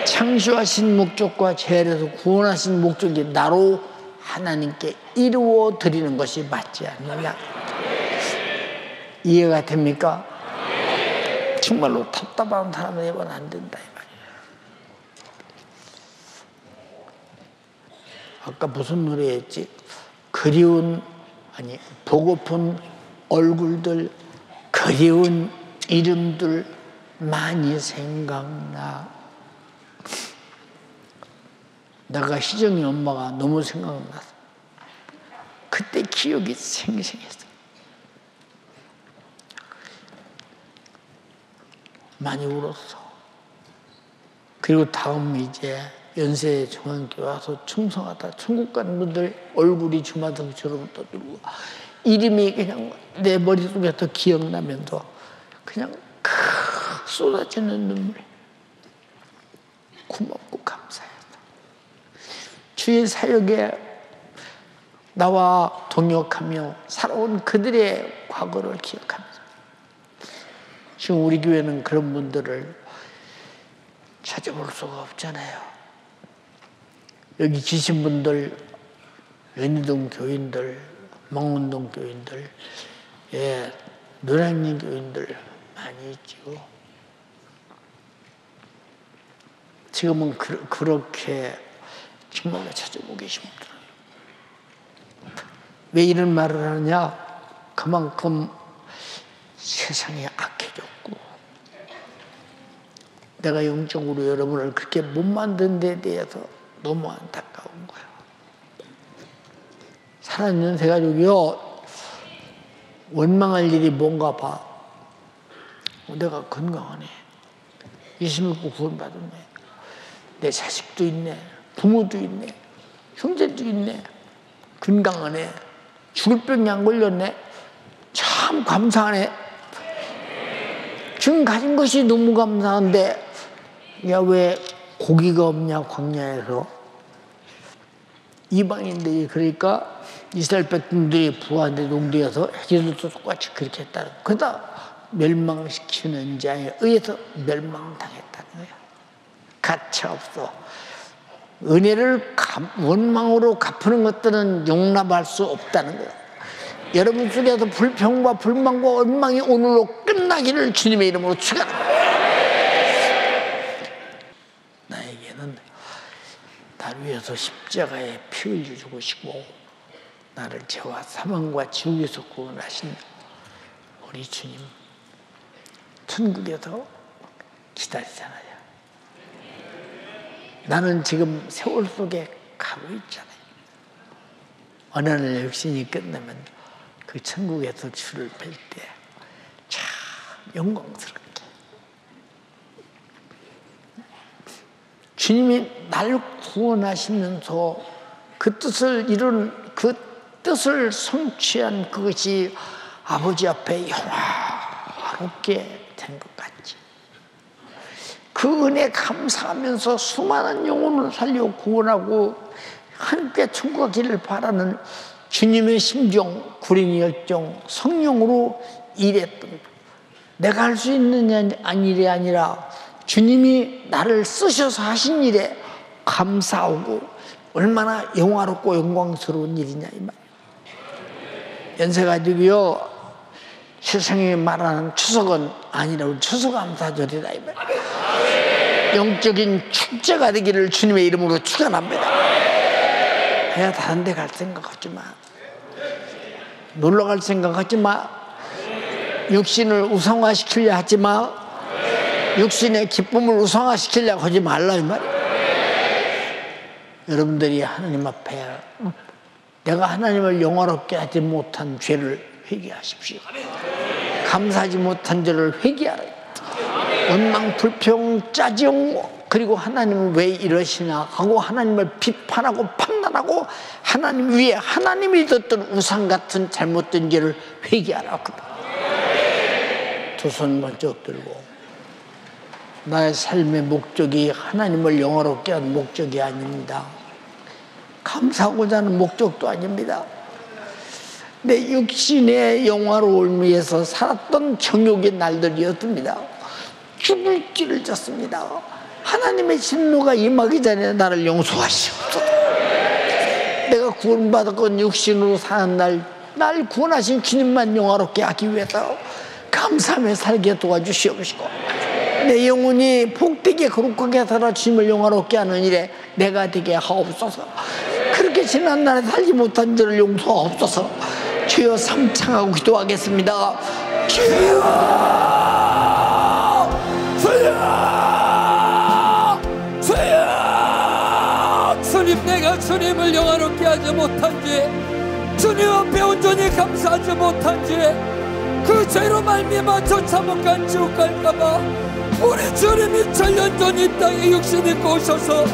창조하신 목적과 재활에서 구원하신 목적이 나로 하나님께 이루어 드리는 것이 맞지 않느냐. 이해가 됩니까? 정말로 답답한 사람을 해보면 안 된다 이 말이에요. 아까 무슨 노래였지? 그리운, 아니 보고픈 얼굴들, 그리운 이름들 많이 생각나. 내가 희정이 엄마가 너무 생각나서 그때 기억이 생생했어. 많이 울었어. 그리고 다음 이제 연세 중학교 와서 충성하다 천국 가는 분들 얼굴이 주마등처럼 떠들고 이름이 그냥 내 머릿속에 더 기억나면서 그냥 쏟아지는 눈물. 고맙고 감사하다. 주의 사역에 나와 동역하며 살아온 그들의 과거를 기억하면서 지금 우리 교회는 그런 분들을 찾아볼 수가 없잖아요. 여기 계신 분들, 연희동 교인들, 망원동 교인들, 예, 노량진 교인들 많이 있죠. 지금은 그렇게 정말로 찾아보고 계신 분들. 왜 이런 말을 하느냐? 그만큼 세상이 악해졌고 내가 영적으로 여러분을 그렇게 못 만든 데 대해서 너무 안타까운 거예요. 살아있는 새가족이요 원망할 일이 뭔가 봐. 내가 건강하네. 예수 믿고 구원받았네. 내 자식도 있네. 부모도 있네. 형제도 있네. 건강하네. 죽을 병이 안 걸렸네. 참 감사하네. 지금 가진 것이 너무 감사한데 야 왜 고기가 없냐 광야에서. 이방인들이 그러니까 이스라엘 백성들이 부하한테 농도에서 해제도 똑같이 그렇게 했다는 거야. 그러다 멸망시키는 자에 의해서 멸망당했다는 거야. 가차없어. 은혜를 원망으로 갚는 것들은 용납할 수 없다는 거야. 여러분 속에서 불평과 불만과 원망이 오늘로 끝나기를 주님의 이름으로 축원합니다. 나에게는 나를 위해서 십자가에 피 흘려 주시고 나를 죄와 사망과 지옥에서 구원하신 우리 주님 천국에서 기다리잖아요. 나는 지금 세월 속에 가고 있잖아요. 어느 날 육신이 끝나면 그 천국에서 주를 뵐 때 참 영광스럽게 주님이 나를 구원하시면서 그 뜻을 이룬 그 뜻을 성취한 그것이 아버지 앞에 영화롭게 된 것 같지. 그 은혜 감사하면서 수많은 영혼을 살려 구원하고 함께 천국 가기를 바라는 주님의 심정, 구린의 열정, 성령으로 일했던 내가 할 수 있는 일이 아니라 주님이 나를 쓰셔서 하신 일에 감사하고 얼마나 영화롭고 영광스러운 일이냐 이 말. 연세가지고요 세상에 말하는 추석은 아니라고 추수감사절이다 이 말. 영적인 축제가 되기를 주님의 이름으로 축원합니다. 내가 다른 데 갈 생각 하지 마. 놀러 갈 생각 하지 마. 육신을 우상화시키려 하지 마. 육신의 기쁨을 우상화시키려고 하지 말라 이 말. 여러분들이 하나님 앞에 내가 하나님을 영화롭게 하지 못한 죄를 회개하십시오. 감사하지 못한 죄를 회개하라. 원망, 불평, 짜증, 그리고 하나님은 왜 이러시나 하고 하나님을 비판하고 판단하고 하나님 위에 하나님이 뒀던 우상 같은 잘못된 죄를 회개하라. 두 손 번쩍 들고 나의 삶의 목적이 하나님을 영화롭게 하는 목적이 아닙니다. 감사하고자 하는 목적도 아닙니다. 내 육신의 영화로움을 위해서 살았던 정욕의 날들이었습니다. 죽을 길을 졌습니다. 하나님의 진노가 임하기 전에 나를 용서하시옵소서. 내가 구원받았건 육신으로 사는 날 구원하신 주님만 영화롭게 하기 위해서 감사하며 살게 도와주시옵시고, 내 영혼이 복되게 거룩하게 살아 주님을 영화롭게 하는 일에 내가 되게 하옵소서. 그렇게 지난날에 살지 못한 저를 용서하옵소서. 주여 삼창하고 기도하겠습니다. 주여, 주여, 주여. 주님, 내가 주님을 영화롭게 하지 못한 죄, 주님 앞에 온전히 감사하지 못한 죄, 그 죄로 말미암아 쫓아 못 간 지옥 갈까봐 우리 주님이 2000년 전 이 땅에 육신 입고 오셔서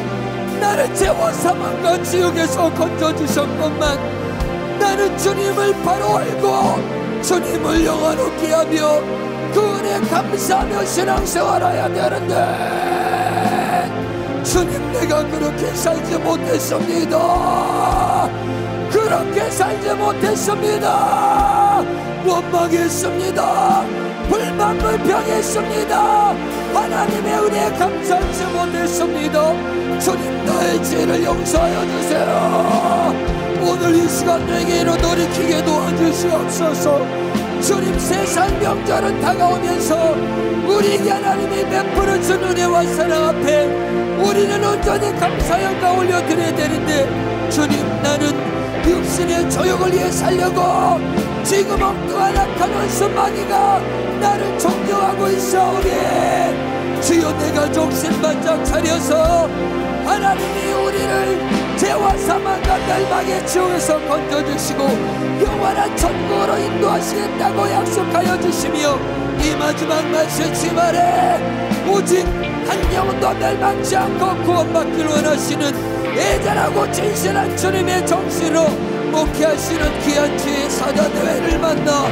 나를 죄와 사망과 지옥에서 건져주셨건만, 나는 주님을 바로 알고 주님을 영화롭게 하며 그 은혜 감사하며 신앙생활해야 되는데, 주님, 내가 그렇게 살지 못했습니다. 그렇게 살지 못했습니다. 원망했습니다. 불만불평했습니다. 하나님의 은혜에 감사하지 못했습니다. 주님, 나의 죄를 용서하여 주세요. 오늘 이 시간 내게로 돌이키게 도와주시옵소서. 주님, 세상 명절은 다가오면서 우리에게 하나님이 베풀어 준 은혜와 사랑 앞에 우리는 온전히 감사연가 올려드려야 되는데, 주님, 나는 육신의 조욕을 위해 살려고 지금 엉뚱한 악한 원수 마귀가 나를 종교하고 있사오니, 주여, 내가 정신 바짝 차려서 하나님이 우리를 죄와 사망과 멸망의 지옥에서 건져주시고 영원한 천국으로 인도하시겠다고 약속하여 주시며, 이 마지막 말씀 주말에 오직 한 영혼도 멸망치 않고 구원받기를 원하시는 애절하고 진실한 주님의 정신으로 목회하시는 귀한 주의 사자대회를 만나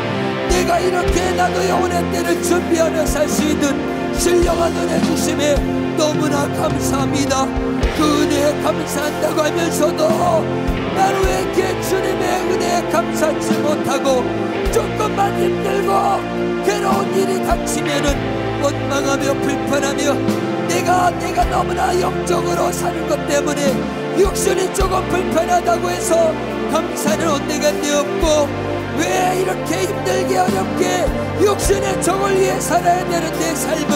내가 이렇게 나도 영혼의 때를 준비하며 살 수 있는 신령한 은혜 주심에 너무나 감사합니다. 그 은혜에 감사한다고 하면서도 나는 왜 이렇게 주님의 은혜에 감사하지 못하고 조금만 힘들고 괴로운 일이 닥치면은 원망하며 불편하며 내가 너무나 영적으로 사는 것 때문에 육신이 조금 불편하다고 해서 감사는 온데가 되었고, 왜 이렇게 힘들게 어렵게 육신의 정을 위해 살아야 되는데 삶을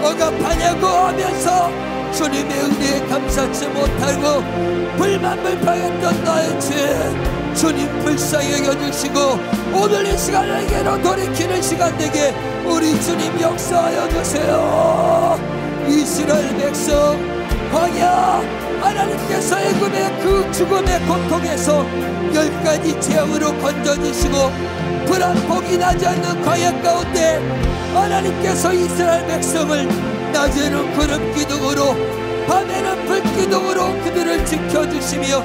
억압하냐고 하면서 주님의 은혜에 감사치 못하고 불만불평했던 나의 죄, 주님 불쌍히 여겨주시고 오늘 이 시간에게로 돌이키는 시간 되게 우리 주님 역사하여 주세요. 이스라엘 백성 광야, 하나님께서 애굽의 그 죽음의 고통에서 10가지 재앙으로 건져주시고 불안폭이 나지 않는 광야 가운데 하나님께서 이스라엘 백성을 낮에는 구름 기둥으로 밤에는 불 기둥으로 그들을 지켜주시며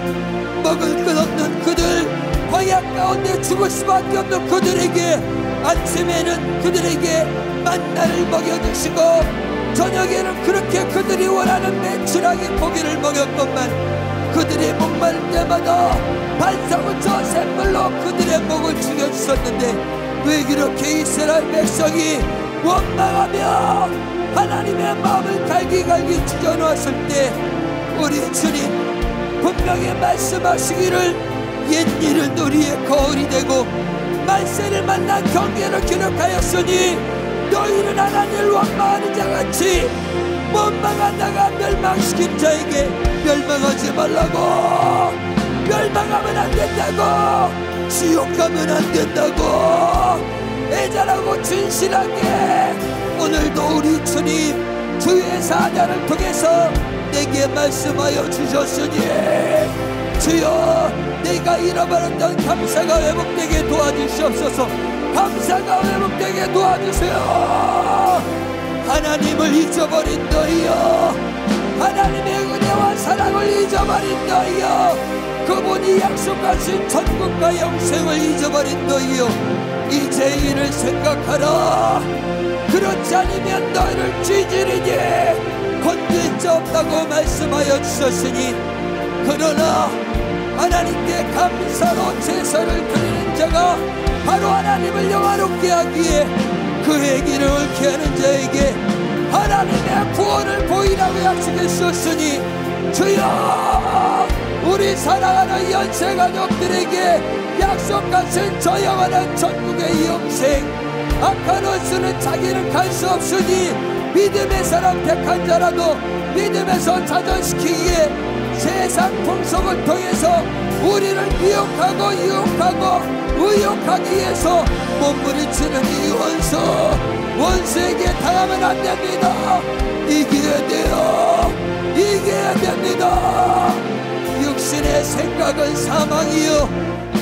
먹을 것 없는 그들, 광야 가운데 죽을 수밖에 없는 그들에게 아침에는 그들에게 만나를 먹여주시고 저녁에는 그렇게 그들이 원하는 매출하게 고기를 먹였건만 그들이 목마를 때마다 반사무쳐 샘물로 그들의 목을 죽여주셨는데 왜 그렇게 이스라엘 백성이 원망하며 하나님의 마음을 갈기갈기 찢어놓았을 때 우리 주님 분명히 말씀하시기를 옛일은 우리의 거울이 되고 만세를 만난 경계를 기록하였으니 너희는 하나님을 원망하는 자같이 원망하다가 멸망시킨 자에게 멸망하지 말라고, 멸망하면 안 된다고, 지옥 가면 안 된다고 애절하고 진실하게 오늘도 우리 주님 주의 사자를 통해서 내게 말씀하여 주셨으니 주여 내가 잃어버렸던 감사가 회복되게 도와주시옵소서. 감사가 회복되게 도와주세요. 하나님을 잊어버린 너희여, 하나님의 은혜와 사랑을 잊어버린 너희여, 그분이 약속하신 천국과 영생을 잊어버린 너희여, 이제 이를 생각하라. 그렇지 않으면 너희를 찢으리니 건질 자 없다고 말씀하여 주셨으니, 그러나 하나님께 감사로 제사를 드리는 자가 바로 하나님을 영화롭게 하기 위해 그의 길을 옳게 하는 자에게 하나님의 구원을 보이라고 약속해 주셨으니, 주여 우리 사랑하는 연세가족들에게 약속하신 저 영원한 천국의 영생, 악한 원수는 자기를 갈 수 없으니 믿음의 사람 택한 자라도 믿음에서 자전시키기에 세상 풍속을 통해서 우리를 미혹하고 유혹하고 의혹하기 위해서 몸부림치는 이 원수에게 당하면 안 됩니다. 이겨야 돼요. 이겨야 됩니다. 육신의 생각은 사망이요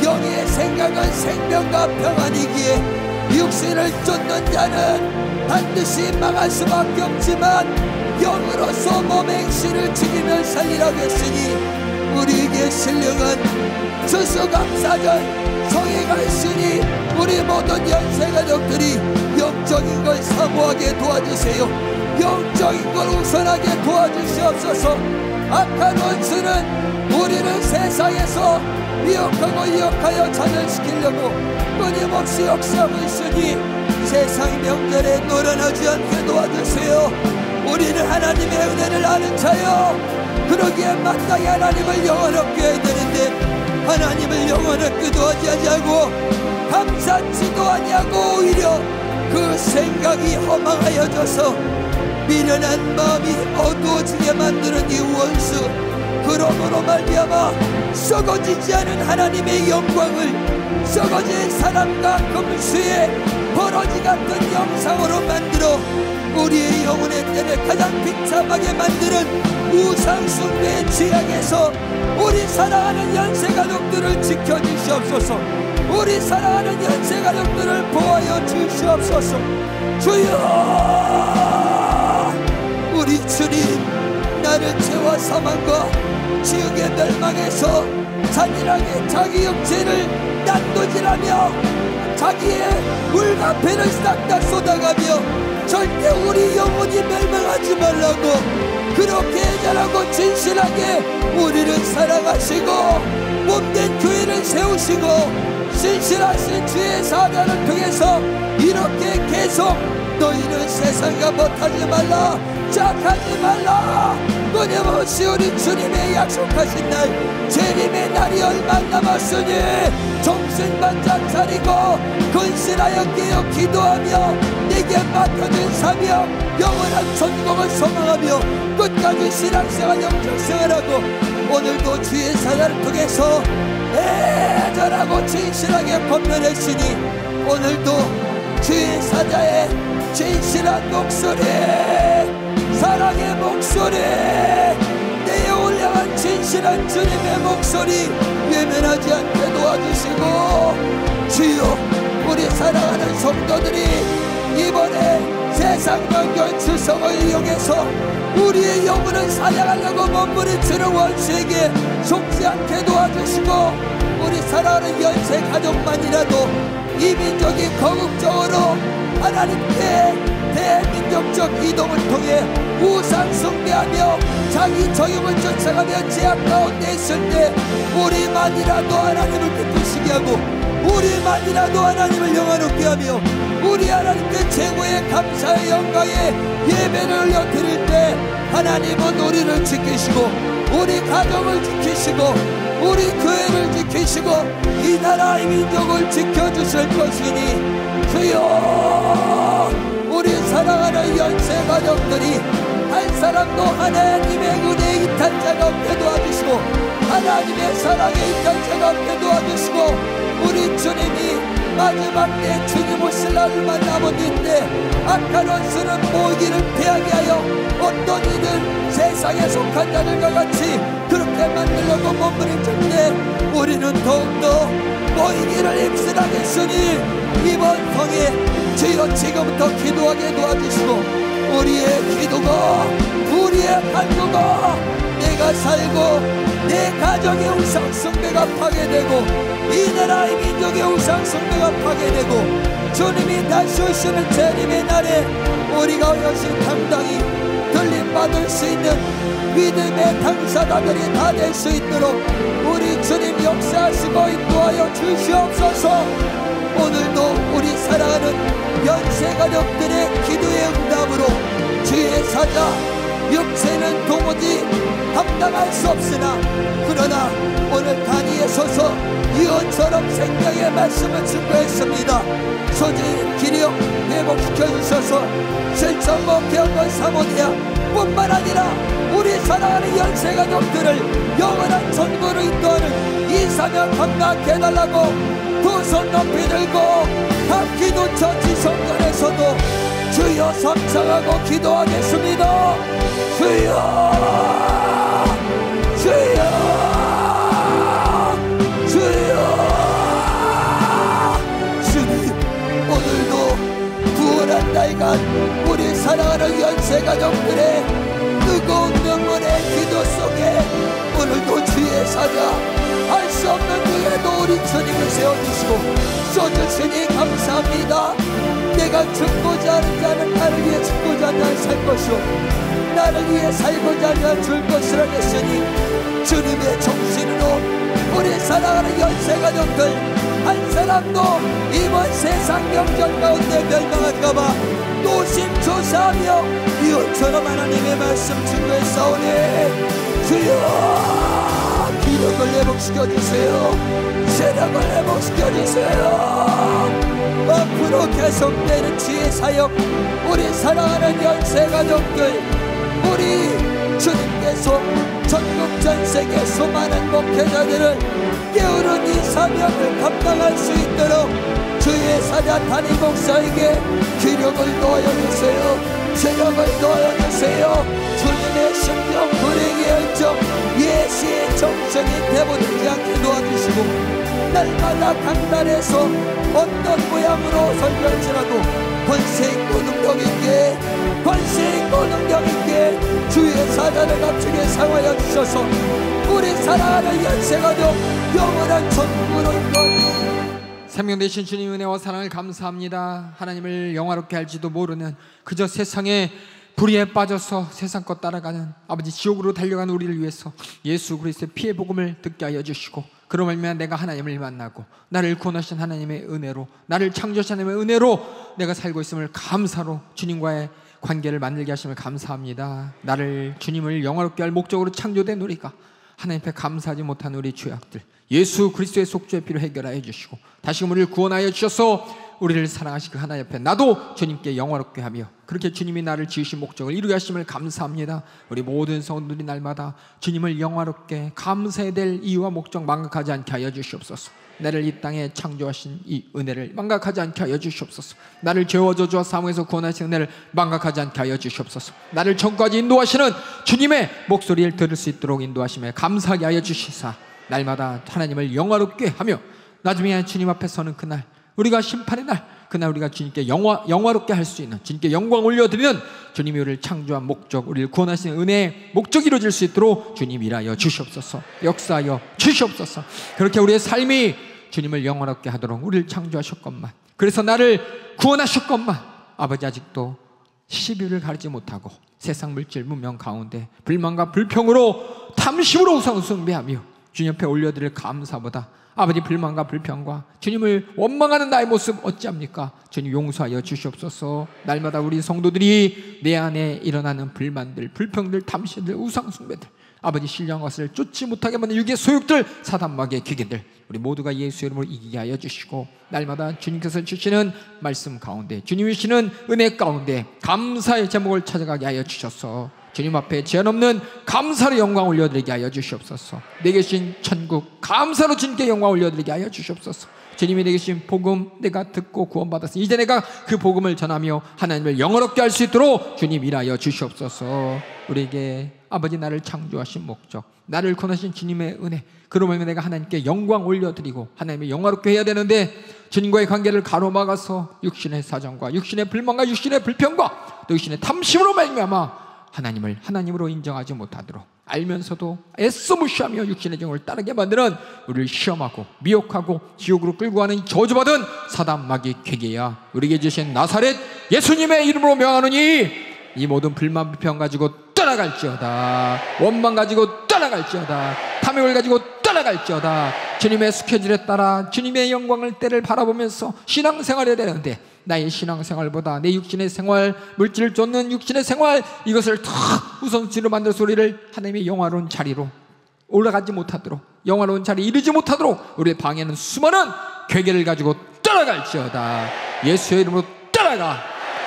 영의 생각은 생명과 평안이기에 육신을 쫓는 자는 반드시 망할 수밖에 없지만 영으로서 몸의 행실을 지키며 살리라고 했으니, 우리에게 신령한 추수감사절 성회가 있으니 우리 모든 연세가족들이 영적인 걸 사모하게 도와주세요. 영적인 걸 우선하게 도와주시옵소서. 악한 원수는 우리를 세상에서 미혹하고 유혹하여 자멸시키려고 끊임없이 역사하고 있으니 세상 명절에 노련하지 않게 도와주세요. 우리는 하나님의 은혜를 아는 자요, 그러기에 마땅히 하나님을 영원롭게 해야 되는데 하나님을 영원롭게도 하지 아니하고 감사치도 아니하고 오히려 그 생각이 허망하여져서 미련한 마음이 어두워지게 만드는 이 원수, 그러므로 말미암아 썩어지지 않은 하나님의 영광을 썩어진 사람과 금수의 버러지 같은 영상으로 만들어 우리의 영혼의 때를 가장 비참하게 만드는 우상숭배의 지향에서 우리 사랑하는 연세가족들을 지켜주시옵소서. 우리 사랑하는 연세가족들을 보호하여 주시옵소서. 주여, 우리 주님, 나를 죄와 사망과 지옥의 멸망에서 잔인하게 자기 육체를 난도질하며 자기의 물가패를 싹 다 쏟아가며 절대 우리 영혼이 멸망하지 말라고 그렇게 잘하고 진실하게 우리를 사랑하시고 몸된 교회를 세우시고 신실하신 주의 사자를 통해서 이렇게 계속 너희는 세상과 못하지 말라, 짝하지 말라, 끊임없이 우리 주님의 약속하신 날 재림의 날이 얼마 남았으니 정신반짝 차리고 근신하여 깨어 기도하며 내게 맡겨진 사명 영원한 천국을 소망하며 끝까지 신앙생활 영적생활하고 오늘도 주의 사자를 통해서 애절하고 진실하게 권면했으니 오늘도 주의 사자의 진실한 목소리, 사랑의 목소리, 내 영혼을 향한 진실한 주님의 목소리 외면하지 않게 도와주시고, 주여 우리 사랑하는 성도들이 이번에 세상 명절 추석을 이용해서 우리의 영혼을 사냥하려고 몸부림치는 원수에게 속지 않게 도와주시고, 우리 사랑하는 연세 가족만이라도 이 민족이 거국적으로 하나님께 대민족적 이동을 통해 우상 숭배하며 자기 적용을 쫓아가며 제약 가운데 있을 때 우리만이라도 하나님을 기쁘시게 하고 우리만이라도 하나님을 영화롭게 하며 우리 하나님께 최고의 감사의 영광의 예배를 올려드릴 때 하나님은 우리를 지키시고 우리 가정을 지키시고 우리 교회를 지키시고 이 나라 이 민족을 지켜주실 것이니, 주여 우리 사랑하는 연세 가족들이 한 사람도 하나님의 은혜의 이탈자가 없게 도와주시고 하나님의 사랑의 이탈자가 없게 도와주시고, 우리 주님이 마지막 때 주님 오실 날만 남았는데 악한 원수는 모이기를 피하게 하여 어떤 이들 세상에 속한 자들과 같이 그렇게 만들려고 몸부림쳤는데 우리는 더욱더 모이기를 힘쓰라겠으니 이번 성에 주여 지금부터 기도하게 도와주시고 우리의 기도가 우리의 간구가 내가 살고 내 가정의 우상숭배 숭배가 파괴되고 이 나라 이 민족의 우상 숭배가 파괴되고 주님이 다시 오시는 재림의 날에 우리가 여시 당당히 들림받을 수 있는 믿음의 당사자들이 다 될 수 있도록 우리 주님 역사하시고 인도하여 주시옵소서. 오늘도 우리 사랑하는 연세가족들의 기도의 응답으로 주의 사자 육체는 도무지 감당할 수 없으나 그러나 오늘 단위에 서서 예언처럼 생명의 말씀을 증거했습니다. 소진 기력 회복시켜 주셔서 실천 목회원 사모니아 뿐만 아니라 우리 사랑하는 연세가족들을 영원한 전부로 인도하는 이 사명 감당하게 해달라고 두 손 높이 들고 각 기도처 지성전에서도 주여 삼창하고 기도하겠습니다. 주여 주여 주여. 주님 오늘도 부활한 날간 우리 사랑하는 연세가족들의 뜨거운 눈물의 기도 속에 오늘도 주의 사자 할 수 없는 위에도 우리 주님을 세워주시고 써주시니 감사합니다. 내가 죽고자 하는 자는 나를 위해 죽고자 하는 자는 살 것이요 나를 위해 살고자 하는 자는 줄 것이라 했으니 주님의 정신으로 우리 사랑하는 연세가족들 한 사람도 이번 세상 명절 가운데 멸망할까봐 노심초사하며 이웃처럼 하나님의 말씀 증거했사오니 주여 기력을 회복시켜주세요. 체력을 회복시켜주세요. 앞으로 계속되는 주의 사역 우리 사랑하는 연세가족들 우리 주님께서 전국 전세계 수많은 목회자들을 깨우는 이 사명을 감당할 수 있도록 주의 사자 담임 목사에게 기력을 더하여주세요. 체력을 더하여주세요. 주님의 심령 불행의 열정 예수의 정성이 대보되지 않게 도와주시고 날마다 강단에서 어떤 모양으로 설교할지라도 권세있고 능력있게 권세있고 능력있게 주의 사자를 갖추게 상하여 주셔서 우리 사랑하는 연세가족 영원한 천국으로 인도하옵소서. 생명 되신 주님 은혜와 사랑을 감사합니다. 하나님을 영화롭게 할지도 모르는 그저 세상에 불의에 빠져서 세상 것 따라가는 아버지 지옥으로 달려가는 우리를 위해서 예수 그리스도의 피의 복음을 듣게 하여 주시고 그로 말미암아 내가 하나님을 만나고 나를 구원하신 하나님의 은혜로 나를 창조하신 하나님의 은혜로 내가 살고 있음을 감사로 주님과의 관계를 만들게 하심을 감사합니다. 나를 주님을 영화롭게 할 목적으로 창조된 우리가 하나님 앞에 감사하지 못한 우리 죄악들 예수 그리스도의 속죄의 피로 해결하여 주시고 다시금 우리를 구원하여 주셔서 우리를 사랑하신 그 하나님 앞에 나도 주님께 영화롭게 하며 그렇게 주님이 나를 지으신 목적을 이루게 하심을 감사합니다. 우리 모든 성도들이 날마다 주님을 영화롭게 감사해야 될 이유와 목적 망각하지 않게 하여 주시옵소서. 나를 이 땅에 창조하신 이 은혜를 망각하지 않게 하여 주시옵소서. 나를 죄와 저주와 사망에서 구원하신 은혜를 망각하지 않게 하여 주시옵소서. 나를 천국까지 인도하시는 주님의 목소리를 들을 수 있도록 인도하심에 감사하게 하여 주시사 날마다 하나님을 영화롭게 하며 나중에 주님 앞에 서는 그날 우리가 심판의 날 그날 우리가 주님께 영화롭게 할 수 있는 주님께 영광 올려드리는 주님이 우리를 창조한 목적 우리를 구원하시는 은혜의 목적이 이루어질 수 있도록 주님 일하여 주시옵소서. 역사하여 주시옵소서. 그렇게 우리의 삶이 주님을 영화롭게 하도록 우리를 창조하셨건만 그래서 나를 구원하셨건만 아버지 아직도 시비를 가리지 못하고 세상 물질 문명 가운데 불만과 불평으로 탐심으로 우상 숭배하며 주님 옆에 올려드릴 감사보다 아버지 불만과 불평과 주님을 원망하는 나의 모습 어찌합니까? 주님 용서하여 주시옵소서. 날마다 우리 성도들이 내 안에 일어나는 불만들, 불평들, 탐심들, 우상 숭배들 아버지 신령한 것을 쫓지 못하게 만든 육의 소욕들, 사단마귀의 기계들 우리 모두가 예수의 이름으로 이기게 하여 주시고 날마다 주님께서 주시는 말씀 가운데 주님이 주시는 은혜 가운데 감사의 제목을 찾아가게 하여 주셔서 주님 앞에 제한 없는 감사로 영광 올려드리게 하여 주시옵소서. 내게 주신 천국 감사로 주님께 영광 올려드리게 하여 주시옵소서. 주님이 내게 주신 복음 내가 듣고 구원받았으니 이제 내가 그 복음을 전하며 하나님을 영화롭게 할 수 있도록 주님 일하여 주시옵소서. 우리에게 아버지 나를 창조하신 목적 나를 구원하신 주님의 은혜 그러면 내가 하나님께 영광 올려드리고 하나님의 영화롭게 해야 되는데 주님과의 관계를 가로막아서 육신의 사정과 육신의 불만과 육신의 불평과 또 육신의 탐심으로 말미암아 하나님을 하나님으로 인정하지 못하도록 알면서도 애써 무시하며 육신의 정을 따르게 만드는 우리를 시험하고 미혹하고 지옥으로 끌고 가는 저주받은 사단 마귀 괴계야 우리에게 주신 나사렛 예수님의 이름으로 명하노니 이 모든 불만 불평 가지고 떠나갈지어다. 원망 가지고 떠나갈지어다. 탐욕을 가지고 떠나갈지어다. 주님의 스케줄에 따라 주님의 영광을 때를 바라보면서 신앙생활해야 되는데 나의 신앙생활보다 내 육신의 생활, 물질을 쫓는 육신의 생활, 이것을 더 우선순위로 만들어서 우리를 하나님의 영화로운 자리로 올라가지 못하도록, 영화로운 자리에 이르지 못하도록 우리의 방에는 수많은 괴계를 가지고 떠나갈지어다. 예수의 이름으로 떠나가,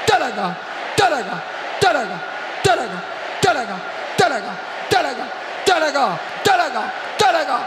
떠나가, 떠나가, 떠나가, 떠나가, 떠나가, 떠나가, 떠나가, 떠나가, 떠나가, 떠나가, 떠나가,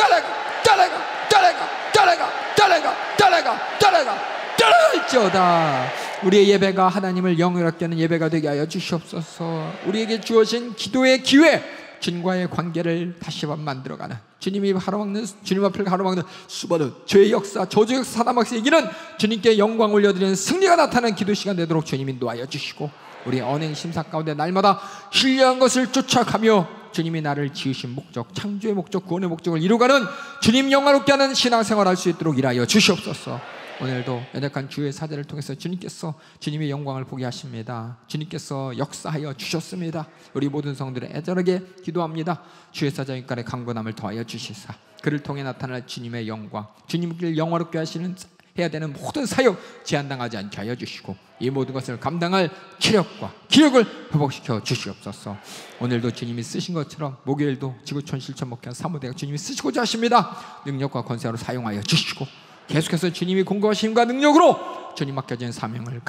떠나가, 떠나가, 떠나가, 떠나가, 떠나가, 떠나가, 떠나가, 떠나갈지어다. 우리의 예배가 하나님을 영광롭게 하는 예배가 되게 하여 주시옵소서. 우리에게 주어진 기도의 기회, 주님과의 관계를 다시 한번 만들어가는, 주님이 가로막는, 주님 앞을 가로막는 수많은 죄의 역사, 저주의 역사, 사단 막사의 이기는 주님께 영광 올려드리는 승리가 나타나는 기도 시간 되도록 주님 인도하여 주시고, 우리 언행 심사 가운데 날마다 신뢰한 것을 쫓아가며 주님이 나를 지으신 목적, 창조의 목적, 구원의 목적을 이루가는 주님 영광롭게 하는 신앙생활 할 수 있도록 일하여 주시옵소서. 오늘도 연약한 주의 사제를 통해서 주님께서 주님의 영광을 보게 하십니다. 주님께서 역사하여 주셨습니다. 우리 모든 성들을 애절하게 기도합니다. 주의 사자 윗간에 강건함을 더하여 주시사 그를 통해 나타날 주님의 영광, 주님을 영화롭게 하시는 해야 되는 모든 사역 제한당하지 않게 하여 주시고 이 모든 것을 감당할 체력과 기력을 회복시켜 주시옵소서. 오늘도 주님이 쓰신 것처럼 목요일도 지구촌 실천 목회한 사무대가 주님이 쓰시고자 하십니다. 능력과 권세로 사용하여 주시고 계속해서 주님이 공급하신 힘과 능력으로 주님 맡겨진 사명을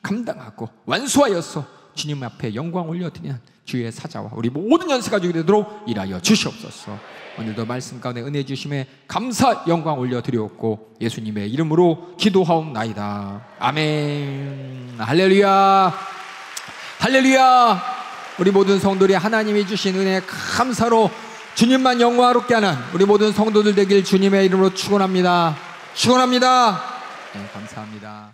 감당하고 완수하여서 주님 앞에 영광 올려드리는 주의 사자와 우리 모든 연세 가지고 되도록 일하여 주시옵소서. 오늘도 말씀 가운데 은혜 주심에 감사 영광 올려드리옵고 예수님의 이름으로 기도하옵나이다. 아멘. 할렐루야, 할렐루야. 우리 모든 성도들이 하나님이 주신 은혜 감사로 주님만 영광롭게 하는 우리 모든 성도들 되길 주님의 이름으로 축원합니다. 축원합니다. 네, 감사합니다.